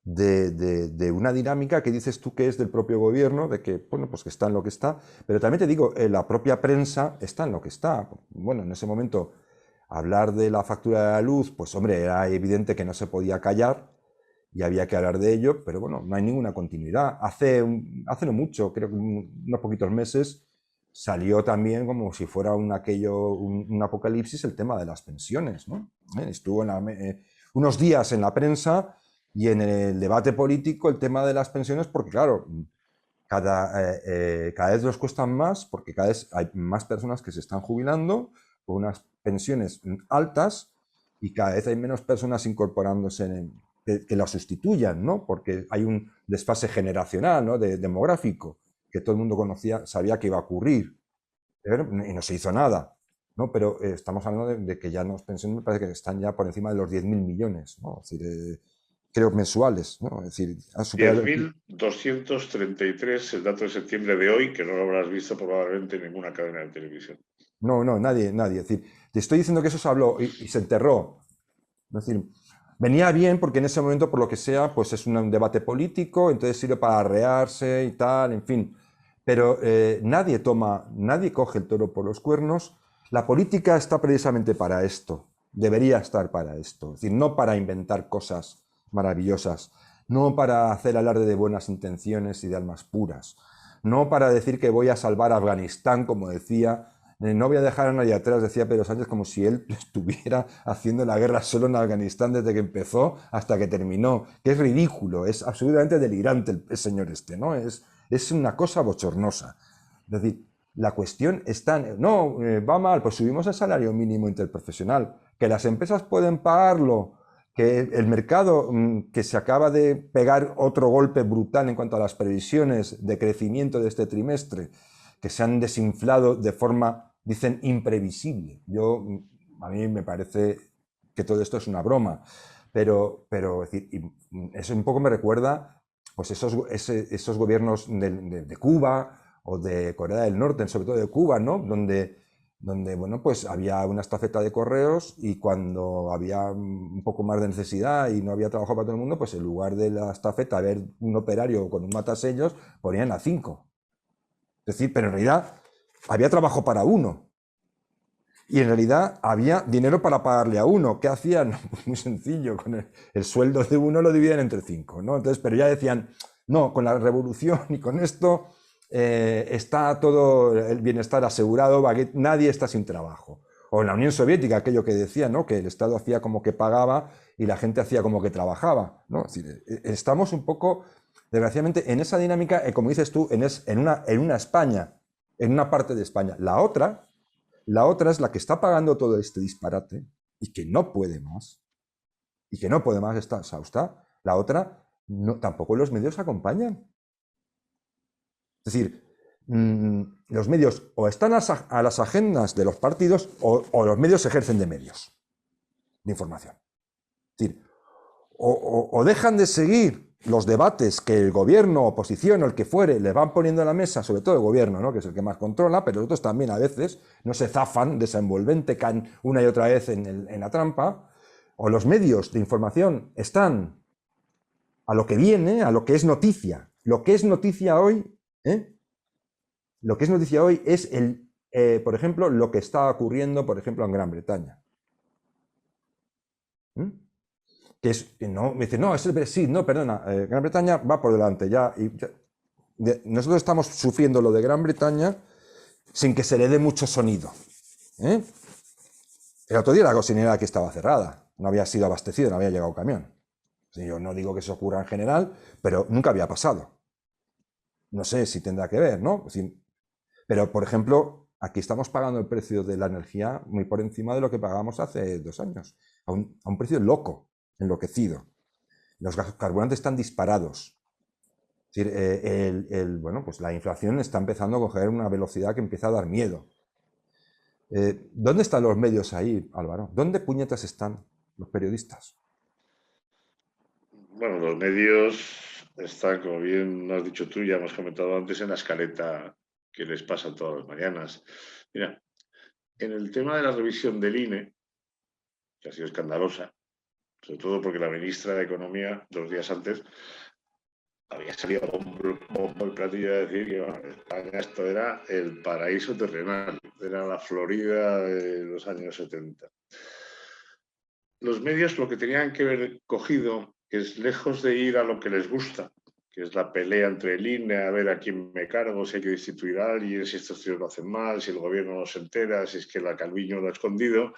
de una dinámica que dices tú que es del propio gobierno, de que, bueno, pues que está en lo que está, pero también te digo, la propia prensa está en lo que está. Bueno, en ese momento, hablar de la factura de la luz, pues hombre, era evidente que no se podía callar y había que hablar de ello, pero bueno, no hay ninguna continuidad. Hace no mucho, creo que unos poquitos meses, salió también como si fuera un apocalipsis el tema de las pensiones, ¿no? Estuvo unos días en la prensa y en el debate político el tema de las pensiones, porque claro, cada vez nos cuestan más, porque cada vez hay más personas que se están jubilando con unas pensiones altas y cada vez hay menos personas incorporándose que las sustituyan, ¿no? Porque hay un desfase generacional, ¿no? Demográfico, que todo el mundo sabía que iba a ocurrir, y no se hizo nada, ¿no? Pero estamos hablando de que ya las pensiones me parece que están ya por encima de los 10.000 millones, ¿no? Es decir, creo mensuales, ¿no? Es decir, han superado 10.233 el dato de septiembre de hoy, que no lo habrás visto probablemente en ninguna cadena de televisión. No, nadie. Es decir, te estoy diciendo que eso se habló y se enterró. Es decir, venía bien porque en ese momento, por lo que sea, pues es un debate político, entonces sirve para arrearse y tal, en fin. Pero nadie coge el toro por los cuernos. La política está precisamente para esto, debería estar para esto, es decir, no para inventar cosas maravillosas, no para hacer alarde de buenas intenciones y de almas puras, no para decir que voy a salvar a Afganistán, como decía, no voy a dejar a nadie atrás, decía Pedro Sánchez, como si él estuviera haciendo la guerra solo en Afganistán desde que empezó hasta que terminó, que es ridículo, es absolutamente delirante el señor este, ¿no? Es una cosa bochornosa. Es decir, la cuestión está, va mal, pues subimos el salario mínimo interprofesional, que las empresas pueden pagarlo, que el mercado, que se acaba de pegar otro golpe brutal en cuanto a las previsiones de crecimiento de este trimestre, que se han desinflado de forma, dicen, imprevisible. A mí me parece que todo esto es una broma, pero es decir, eso un poco me recuerda pues esos gobiernos de Cuba o de Corea del Norte, sobre todo de Cuba, ¿no? Donde bueno, pues había una estafeta de correos y cuando había un poco más de necesidad y no había trabajo para todo el mundo, pues en lugar de la estafeta haber un operario con un matasellos, ponían a 5. Es decir, pero en realidad había trabajo para uno. Y en realidad había dinero para pagarle a uno. ¿Qué hacían? Pues muy sencillo, con el sueldo de uno lo dividían entre 5, ¿no? Entonces, pero ya decían, no, con la revolución y con esto está todo el bienestar asegurado, nadie está sin trabajo. O en la Unión Soviética, aquello que decía, ¿no? Que el Estado hacía como que pagaba y la gente hacía como que trabajaba, ¿no? Es decir, estamos un poco, desgraciadamente, en esa dinámica, como dices tú, en una España, en una parte de España. La otra es la que está pagando todo este disparate y que no puede más. Y que no puede más, está exhausta. La otra, tampoco los medios acompañan. Es decir, los medios o están a las agendas de los partidos o los medios ejercen de medios de información. Es decir, o dejan de seguir los debates que el gobierno, oposición o el que fuere le van poniendo en la mesa, sobre todo el gobierno, ¿no? Que es el que más controla, pero los otros también a veces no se zafan de esa envolvente, caen una y otra vez en la trampa, o los medios de información están a lo que viene, a lo que es noticia. Lo que es noticia hoy, lo que es noticia hoy es por ejemplo, lo que está ocurriendo, por ejemplo, en Gran Bretaña. Que no, me dice, no, es el Brexit, no, perdona, Gran Bretaña va por delante ya. Nosotros estamos sufriendo lo de Gran Bretaña sin que se le dé mucho sonido. El otro día la gasolinera aquí estaba cerrada, no había sido abastecido, no había llegado camión. Yo no digo que eso ocurra en general, pero nunca había pasado. No sé si tendrá que ver, ¿no? Pero, por ejemplo, aquí estamos pagando el precio de la energía muy por encima de lo que pagábamos hace 2 años, a un precio loco, enloquecido. Los carburantes están disparados. Es decir, bueno, pues la inflación está empezando a coger una velocidad que empieza a dar miedo. ¿Dónde están los medios ahí, Álvaro? ¿Dónde puñetas están los periodistas? Bueno, los medios están, como bien has dicho tú, ya hemos comentado antes, en la escaleta que les pasa todas las mañanas. Mira, en el tema de la revisión del INE, que ha sido escandalosa, sobre todo porque la ministra de Economía, 2 días antes, había salido bombo y platillo a decir que bueno, España esto era el paraíso terrenal, era la Florida de los años 70. Los medios lo que tenían que haber cogido es, lejos de ir a lo que les gusta, que es la pelea entre el INE, a ver a quién me cargo, si hay que destituir a alguien, si estos tíos lo hacen mal, si el gobierno no se entera, si es que la Calviño lo ha escondido,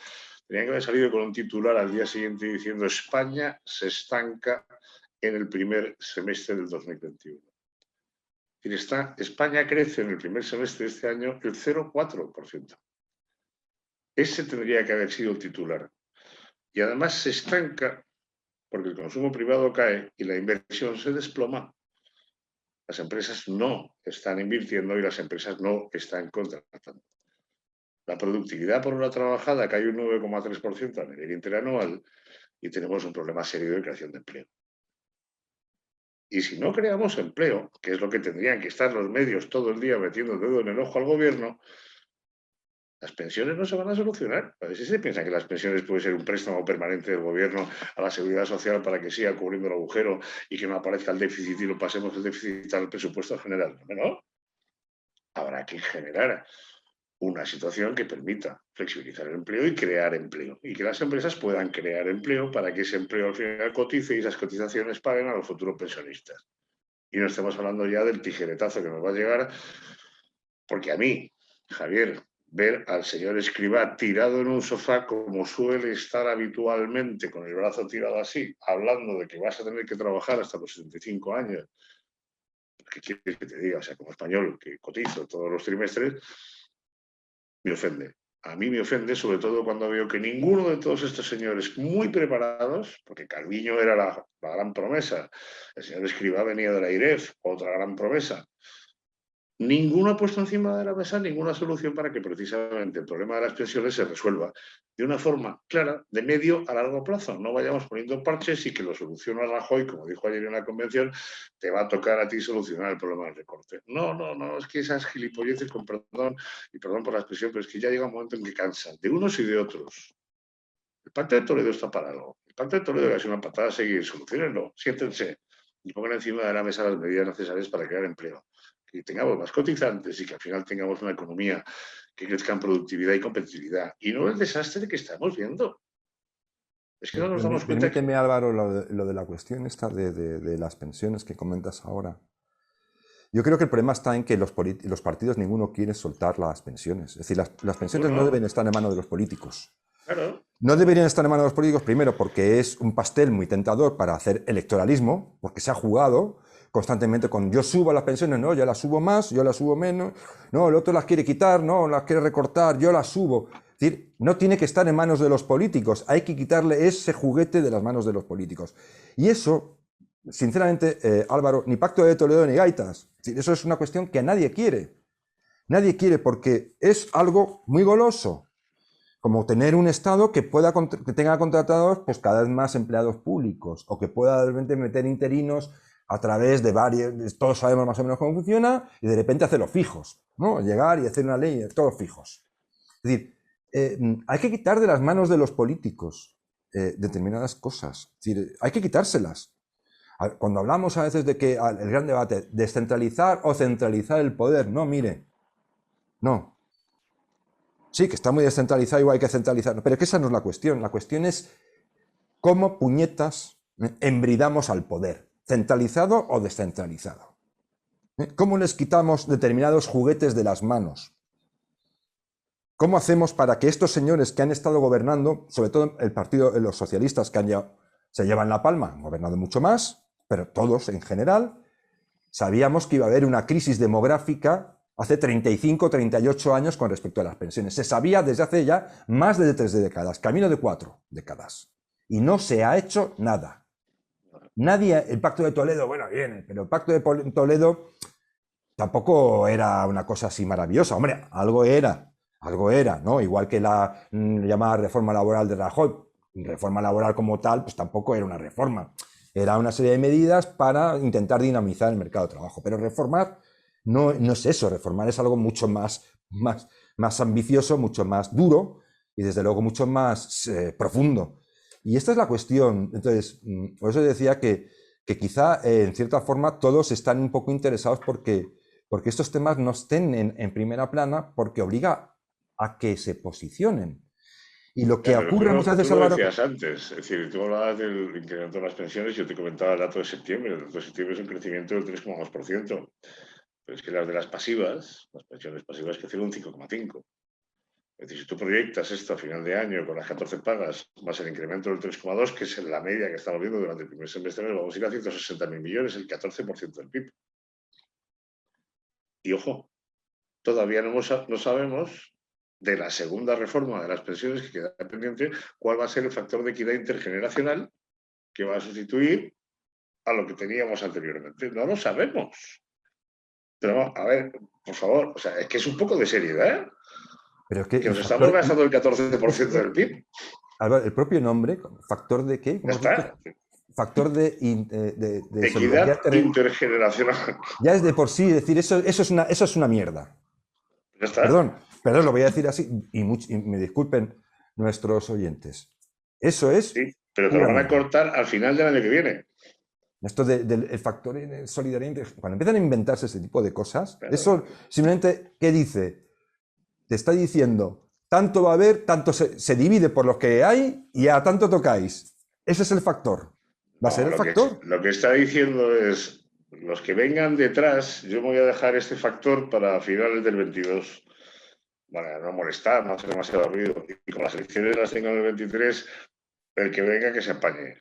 tenían que haber salido con un titular al día siguiente diciendo España se estanca en el primer semestre del 2021. España crece en el primer semestre de este año el 0,4%. Ese tendría que haber sido el titular. Y además se estanca porque el consumo privado cae y la inversión se desploma. Las empresas no están invirtiendo y las empresas no están contratando. La productividad por hora trabajada cae un 9,3% a nivel interanual y tenemos un problema serio de creación de empleo. Y si no creamos empleo, que es lo que tendrían que estar los medios todo el día metiendo el dedo en el ojo al gobierno, las pensiones no se van a solucionar. A veces se piensa que las pensiones puede ser un préstamo permanente del gobierno a la seguridad social para que siga cubriendo el agujero y que no aparezca el déficit y lo pasemos el déficit al presupuesto general. No, habrá que generar una situación que permita flexibilizar el empleo y crear empleo. Y que las empresas puedan crear empleo para que ese empleo al final cotice y esas cotizaciones paguen a los futuros pensionistas. Y no estemos hablando ya del tijeretazo que nos va a llegar, porque a mí, Javier, ver al señor Escrivá tirado en un sofá como suele estar habitualmente, con el brazo tirado así, hablando de que vas a tener que trabajar hasta los 75 años, ¿qué quieres que te diga? O sea, como español, que cotizo todos los trimestres, me ofende. A mí me ofende, sobre todo cuando veo que ninguno de todos estos señores muy preparados, porque Calviño era la gran promesa, el señor Escrivá venía de la IREF, otra gran promesa, ninguno ha puesto encima de la mesa ninguna solución para que precisamente el problema de las pensiones se resuelva de una forma clara, de medio a largo plazo. No vayamos poniendo parches y que lo soluciona Rajoy, como dijo ayer en la convención, te va a tocar a ti solucionar el problema del recorte. No, es que esas gilipolleces, con perdón, y perdón por la expresión, pero es que ya llega un momento en que cansan, de unos y de otros. El Pacto de Toledo está para algo. El Pacto de Toledo es una patada a seguir, solucionenlo, siéntense y pongan encima de la mesa las medidas necesarias para crear empleo. Que tengamos más cotizantes y que al final tengamos una economía que crezca en productividad y competitividad. Y no el desastre que estamos viendo. Es que no nos damos cuenta. Permíteme, Álvaro, lo de la cuestión esta de las pensiones que comentas ahora. Yo creo que el problema está en que los partidos ninguno quiere soltar las pensiones. Es decir, las pensiones no deben estar en manos de los políticos. Claro. No deberían estar en manos de los políticos, primero, porque es un pastel muy tentador para hacer electoralismo, porque se ha jugado constantemente con yo subo las pensiones, no, yo las subo más, yo las subo menos, no, el otro las quiere quitar, no, las quiere recortar, yo las subo. Es decir, no tiene que estar en manos de los políticos, hay que quitarle ese juguete de las manos de los políticos. Y eso, sinceramente, Álvaro, ni Pacto de Toledo ni gaitas. Es decir, eso es una cuestión que nadie quiere. Nadie quiere porque es algo muy goloso, como tener un Estado que tenga contratados pues, cada vez más empleados públicos o que pueda de repente meter interinos a través de varios, todos sabemos más o menos cómo funciona, y de repente hacerlo fijos, ¿no? Llegar y hacer una ley, todos fijos. Es decir, hay que quitar de las manos de los políticos determinadas cosas. Es decir, hay que quitárselas. Cuando hablamos a veces de que el gran debate, descentralizar o centralizar el poder, no, mire, no. Sí, que está muy descentralizado, igual hay que centralizarlo, pero que esa no es la cuestión. La cuestión es cómo puñetas embridamos al poder, centralizado o descentralizado. ¿Cómo les quitamos determinados juguetes de las manos? ¿Cómo hacemos para que estos señores que han estado gobernando, sobre todo el partido, los socialistas que se llevan la palma, han gobernado mucho más, pero todos en general, sabíamos que iba a haber una crisis demográfica hace 35, 38 años con respecto a las pensiones. Se sabía desde hace ya más de 3 décadas, camino de 4 décadas. Y no se ha hecho nada. Nadie, el Pacto de Toledo, bueno, viene, pero el Pacto de Toledo tampoco era una cosa así maravillosa. Hombre, algo era, ¿no? Igual que la llamada reforma laboral de Rajoy. Reforma laboral como tal, pues tampoco era una reforma. Era una serie de medidas para intentar dinamizar el mercado de trabajo. Pero reformar no es eso. Reformar es algo mucho más ambicioso, mucho más duro y desde luego mucho más profundo. Y esta es la cuestión. Entonces, por eso decía que quizá en cierta forma todos están un poco interesados porque estos temas no estén en primera plana, porque obliga a que se posicionen. Y lo que Ya, pero ocurre muchas tú veces, lo Álvaro... decías antes, es decir, tú hablabas del incremento de las pensiones, yo te comentaba el dato de septiembre. El dato de septiembre es un crecimiento del 3,2%, pero es que las de las pasivas, las pensiones pasivas, crecieron un 5,5%. Es decir, si tú proyectas esto a final de año con las 14 pagas, más el incremento del 3,2, que es la media que estamos viendo durante el primer semestre, vamos a ir a 160.000 millones, el 14% del PIB. Y ojo, todavía no sabemos de la segunda reforma de las pensiones que queda pendiente, cuál va a ser el factor de equidad intergeneracional que va a sustituir a lo que teníamos anteriormente. No lo sabemos. Pero a ver, por favor, o sea, es que es un poco de seriedad, ¿eh? Pero es que Que el nos estamos factor... gastando el 14% del PIB. Álvaro, el propio nombre, ¿factor de qué? Ya ¿Cómo has dicho? está. Factor de solidaridad. Equidad intergeneracional. Ya es de por sí decir eso es una mierda. Ya está. Perdón, lo voy a decir así y me disculpen nuestros oyentes. Eso es Sí, pero te lo una van a mierda. cortar al final del año que viene. Esto del el factor de solidaridad, cuando empiezan a inventarse ese tipo de cosas, Claro. eso simplemente, ¿qué dice? Te está diciendo, tanto va a haber, tanto se divide por los que hay y a tanto tocáis. Ese es el factor. ¿Va a ser No, el factor? lo que está diciendo es, los que vengan detrás, yo me voy a dejar este factor para finales del 22. Bueno, no molestar, no hacer demasiado ruido. Y como las elecciones las tengo en el 23, el que venga que se apañe.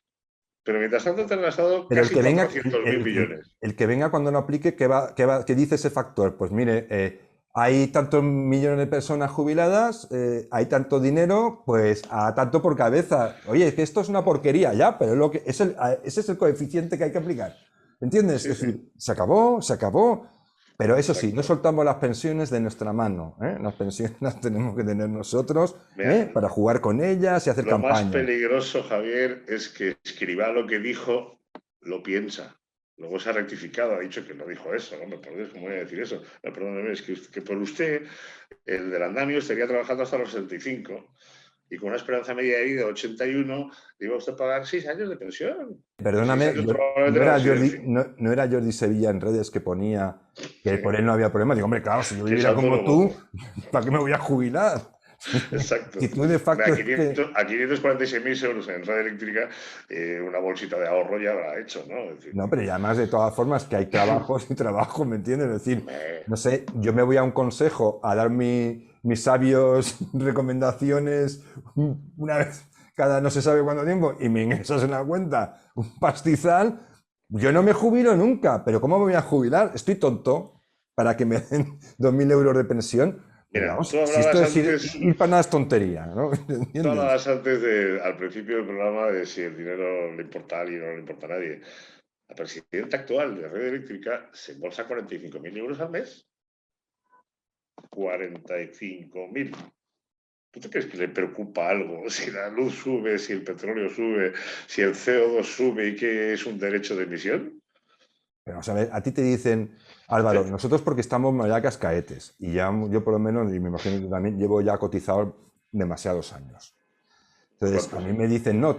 Pero mientras tanto te han gastado Pero el casi que venga, 400.000 millones. el que venga cuando no aplique, ¿qué dice ese factor? Pues mire, hay tantos millones de personas jubiladas, hay tanto dinero, pues a tanto por cabeza. Oye, es que esto es una porquería ya, pero ese es el coeficiente que hay que aplicar. ¿Entiendes? Sí, Es sí, decir, se acabó, se acabó. Pero eso sí, no exacto. soltamos las pensiones de nuestra mano. Las pensiones las tenemos que tener nosotros, Mira, para jugar con ellas y hacer lo más campaña. peligroso, Javier, es que Escrivá lo que dijo, lo piensa. Luego se ha rectificado, ha dicho que no dijo eso. Hombre, por Dios, ¿cómo voy a decir eso? Perdóneme, es que por usted, el del andamio estaría trabajando hasta los 65 y con una esperanza media de vida de 81, le iba a usted pagar 6 años de pensión. Y 6 Perdóname, años probablemente no han sido. no era Jordi Sevilla en redes que ponía que Sí, por él no había problema. Digo, hombre, claro, si yo que es viviera como autónomo. tú, ¿para qué me voy a jubilar? Exacto. Si tú de facto A es que... 546.000 euros en red eléctrica, una bolsita de ahorro ya habrá hecho, ¿no? Es decir, No, pero y además de todas formas que hay trabajos y trabajos, ¿me entiendes? Es decir, hombre, no sé, yo me voy a un consejo a dar mis sabios recomendaciones una vez cada no se sabe cuánto tiempo y me ingresas en la cuenta un pastizal. Yo no me jubilo nunca, pero ¿cómo me voy a jubilar? Estoy tonto para que me den 2.000 euros de pensión. Pero mira, vamos, si esto es ir para nada es tontería, ¿no? tú ¿Entiendes? hablabas antes al principio del programa de si el dinero le importa a alguien o no le importa a nadie. La presidenta actual de Red Eléctrica se embolsa 45.000 euros al mes. 45.000. ¿Tú te crees que le preocupa algo? Si la luz sube, si el petróleo sube, si el CO2 sube y que es un derecho de emisión. Pero vamos a ver, a ti te dicen, Álvaro, ¿Eh? nosotros porque estamos ya cascaetes y ya yo por lo menos, y me imagino que tú también, llevo ya cotizado demasiados años. Entonces, a ¿Cuántos? mí me dicen, no,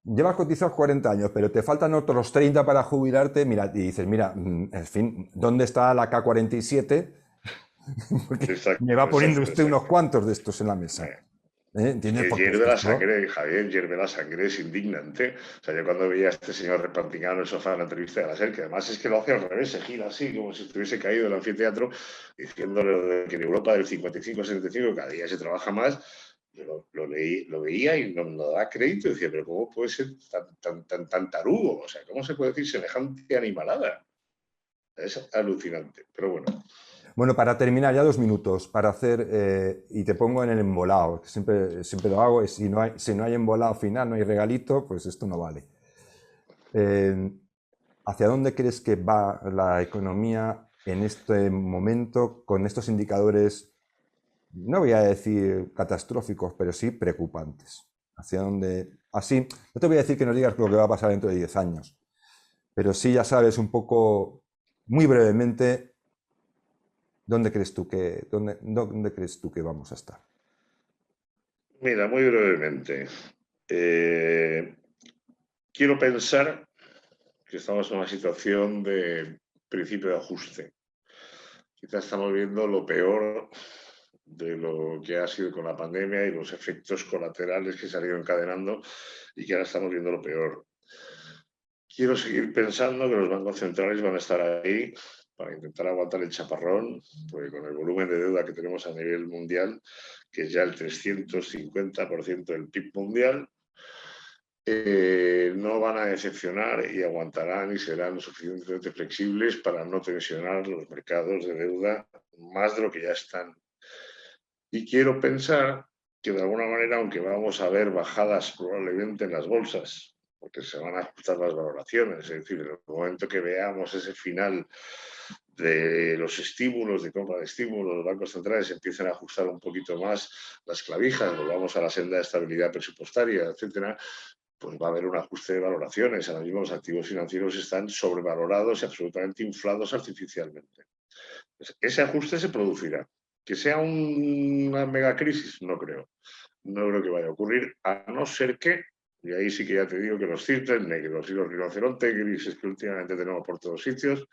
llevas cotizados 40 años, pero te faltan otros 30 para jubilarte, mira, y dices, mira, en fin, ¿dónde está la K47? Porque Exacto, me va poniendo exacto, usted unos exacto. cuantos de estos en la mesa. Es ¿Entiendes? que Porque es hierve que la esto... sangre, Javier, hierve la sangre, es indignante. O sea, yo cuando veía a este señor repantingado en el sofá en la entrevista de la SER, que además es que lo hace al revés, se gira así, como si estuviese caído del anfiteatro, diciéndole que en Europa del 55 al 75 cada día se trabaja más. Yo lo veía y no daba crédito. Decía, pero ¿cómo puede ser tan tarugo? O sea, ¿cómo se puede decir semejante animalada? Es alucinante. Pero bueno, Bueno, para terminar, ya 2 minutos para hacer, y te pongo en el embolado, que siempre lo hago, y si no hay embolado final, no hay regalito, pues esto no vale. ¿Hacia dónde crees que va la economía en este momento con estos indicadores, no voy a decir catastróficos, pero sí preocupantes? ¿Hacia dónde? Así, no te voy a decir que nos digas lo que va a pasar dentro de 10 años, pero sí ya sabes un poco, muy brevemente, dónde crees tú que vamos a estar. Mira, muy brevemente. Quiero pensar que estamos en una situación de principio de ajuste. Quizás estamos viendo lo peor de lo que ha sido con la pandemia y los efectos colaterales que se han ido encadenando y que ahora estamos viendo lo peor. Quiero seguir pensando que los bancos centrales van a estar ahí para intentar aguantar el chaparrón, porque con el volumen de deuda que tenemos a nivel mundial, que es ya el 350% del PIB mundial, no van a decepcionar y aguantarán y serán suficientemente flexibles para no tensionar los mercados de deuda más de lo que ya están. Y quiero pensar que de alguna manera, aunque vamos a ver bajadas probablemente en las bolsas, porque se van a ajustar las valoraciones, es decir, en el momento que veamos ese final de los estímulos, de compra de estímulos, los bancos centrales empiezan a ajustar un poquito más las clavijas, volvamos a la senda de estabilidad presupuestaria, etcétera, pues va a haber un ajuste de valoraciones. Ahora mismo los activos financieros están sobrevalorados y absolutamente inflados artificialmente. Ese ajuste se producirá. Que sea una megacrisis, no creo. No creo que vaya a ocurrir, a no ser que, y ahí sí que ya te digo que los cisnes negros y los rinocerontes grises que últimamente tenemos por todos sitios,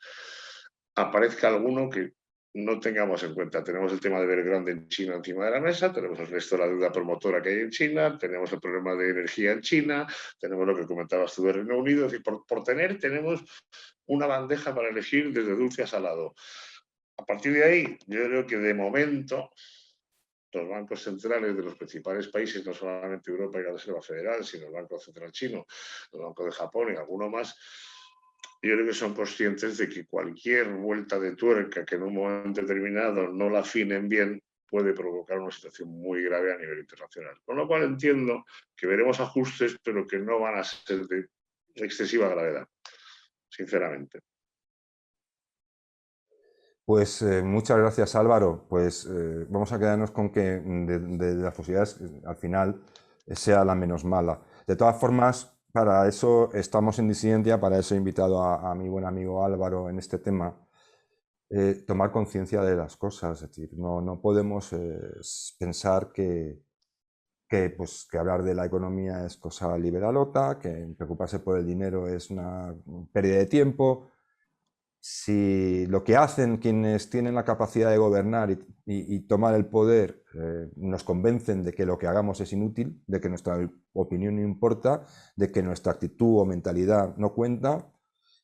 aparezca alguno que no tengamos en cuenta. Tenemos el tema de Evergrande en China encima de la mesa, tenemos el resto de la deuda promotora que hay en China, tenemos el problema de energía en China, tenemos lo que comentabas tú de Reino Unido, es decir, por tener tenemos una bandeja para elegir desde dulce a salado. A partir de ahí, yo creo que de momento los bancos centrales de los principales países, no solamente Europa y la Reserva Federal, sino el Banco Central Chino, el Banco de Japón y alguno más, yo creo que son conscientes de que cualquier vuelta de tuerca que en un momento determinado no la afinen bien puede provocar una situación muy grave a nivel internacional. Con lo cual entiendo que veremos ajustes, pero que no van a ser de excesiva gravedad, sinceramente. Pues muchas gracias, Álvaro. Pues vamos a quedarnos con que de las posibilidades al final sea la menos mala. De todas formas, para eso estamos en Disidencia, para eso he invitado a mi buen amigo Álvaro en este tema. Tomar conciencia de las cosas, es decir, no podemos pensar pues, que hablar de la economía es cosa liberalota, que preocuparse por el dinero es una pérdida de tiempo. Si lo que hacen quienes tienen la capacidad de gobernar y tomar el poder nos convencen de que lo que hagamos es inútil, de que nuestra opinión no importa, de que nuestra actitud o mentalidad no cuenta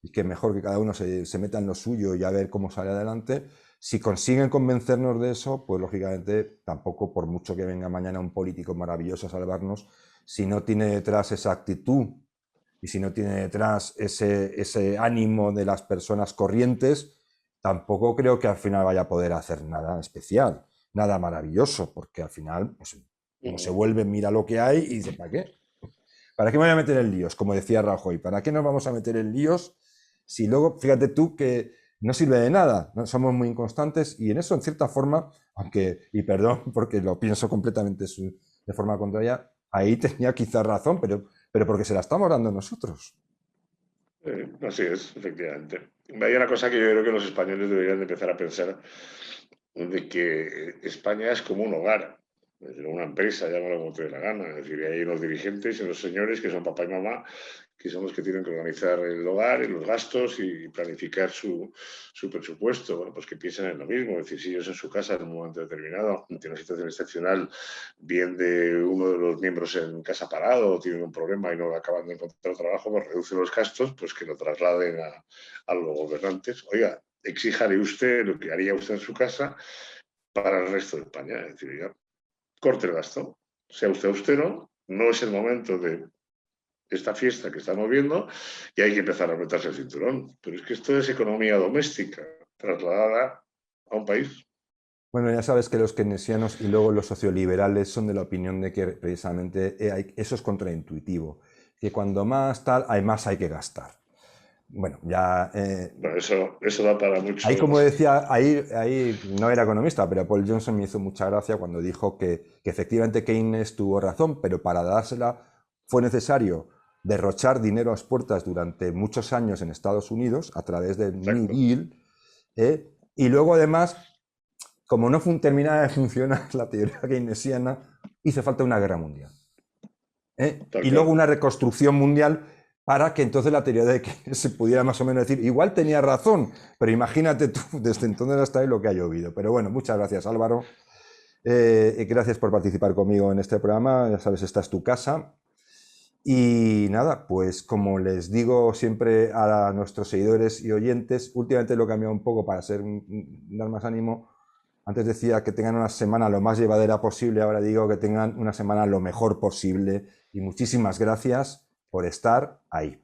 y que mejor que cada uno se meta en lo suyo y a ver cómo sale adelante, si consiguen convencernos de eso, pues lógicamente tampoco, por mucho que venga mañana un político maravilloso a salvarnos, si no tiene detrás esa actitud y si no tiene detrás ese ánimo de las personas corrientes, tampoco creo que al final vaya a poder hacer nada especial, nada maravilloso, porque al final pues, uno se vuelve, mira lo que hay y dice, ¿para qué? ¿Para qué me voy a meter en líos? Como decía Rajoy, ¿para qué nos vamos a meter en líos si luego, fíjate tú que no sirve de nada, ¿no? Somos muy inconstantes y en eso, en cierta forma, aunque, y perdón porque lo pienso completamente de forma contraria, ahí tenía quizás razón, pero porque se la estamos dando nosotros. Así es, efectivamente. Hay una cosa que yo creo que los españoles deberían de empezar a pensar, de que España es como un hogar, es decir, una empresa, llámalo como te dé la gana. Es decir, hay unos dirigentes y unos señores que son papá y mamá, que son los que tienen que organizar el hogar y los gastos y planificar su presupuesto. Bueno, pues que piensen en lo mismo. Es decir, si ellos en su casa en un momento determinado tienen una situación excepcional, bien de uno de los miembros en casa parado o tienen un problema y no acaban de encontrar trabajo, pues reducen los gastos, pues que lo trasladen a los gobernantes. Oiga, exíjale usted lo que haría usted en su casa para el resto de España. Es decir, ya, corte el gasto, sea usted austero, no es el momento de esta fiesta que estamos viendo y hay que empezar a apretarse el cinturón. Pero es que esto es economía doméstica trasladada a un país. Bueno, ya sabes que los keynesianos y luego los socioliberales son de la opinión de que precisamente eso es contraintuitivo, que cuando más tal, más hay que gastar. Bueno, ya... Bueno, eso da para mucho. Ahí, como decía, ahí no era economista, pero Paul Johnson me hizo mucha gracia cuando dijo que efectivamente Keynes tuvo razón, pero para dársela fue necesario derrochar dinero a las puertas durante muchos años en Estados Unidos a través del New Exacto. Deal, y luego además, como no terminaba de funcionar la teoría keynesiana, hizo falta una guerra mundial. Y luego una reconstrucción mundial para que entonces la teoría de Keynes se pudiera más o menos decir, igual tenía razón, pero imagínate tú desde entonces hasta ahí lo que ha llovido. Pero bueno, muchas gracias, Álvaro. Gracias por participar conmigo en este programa. Ya sabes, esta es tu casa. Y nada, pues como les digo siempre a nuestros seguidores y oyentes, últimamente lo he cambiado un poco para dar más ánimo. Antes decía que tengan una semana lo más llevadera posible, ahora digo que tengan una semana lo mejor posible. Y muchísimas gracias por estar ahí.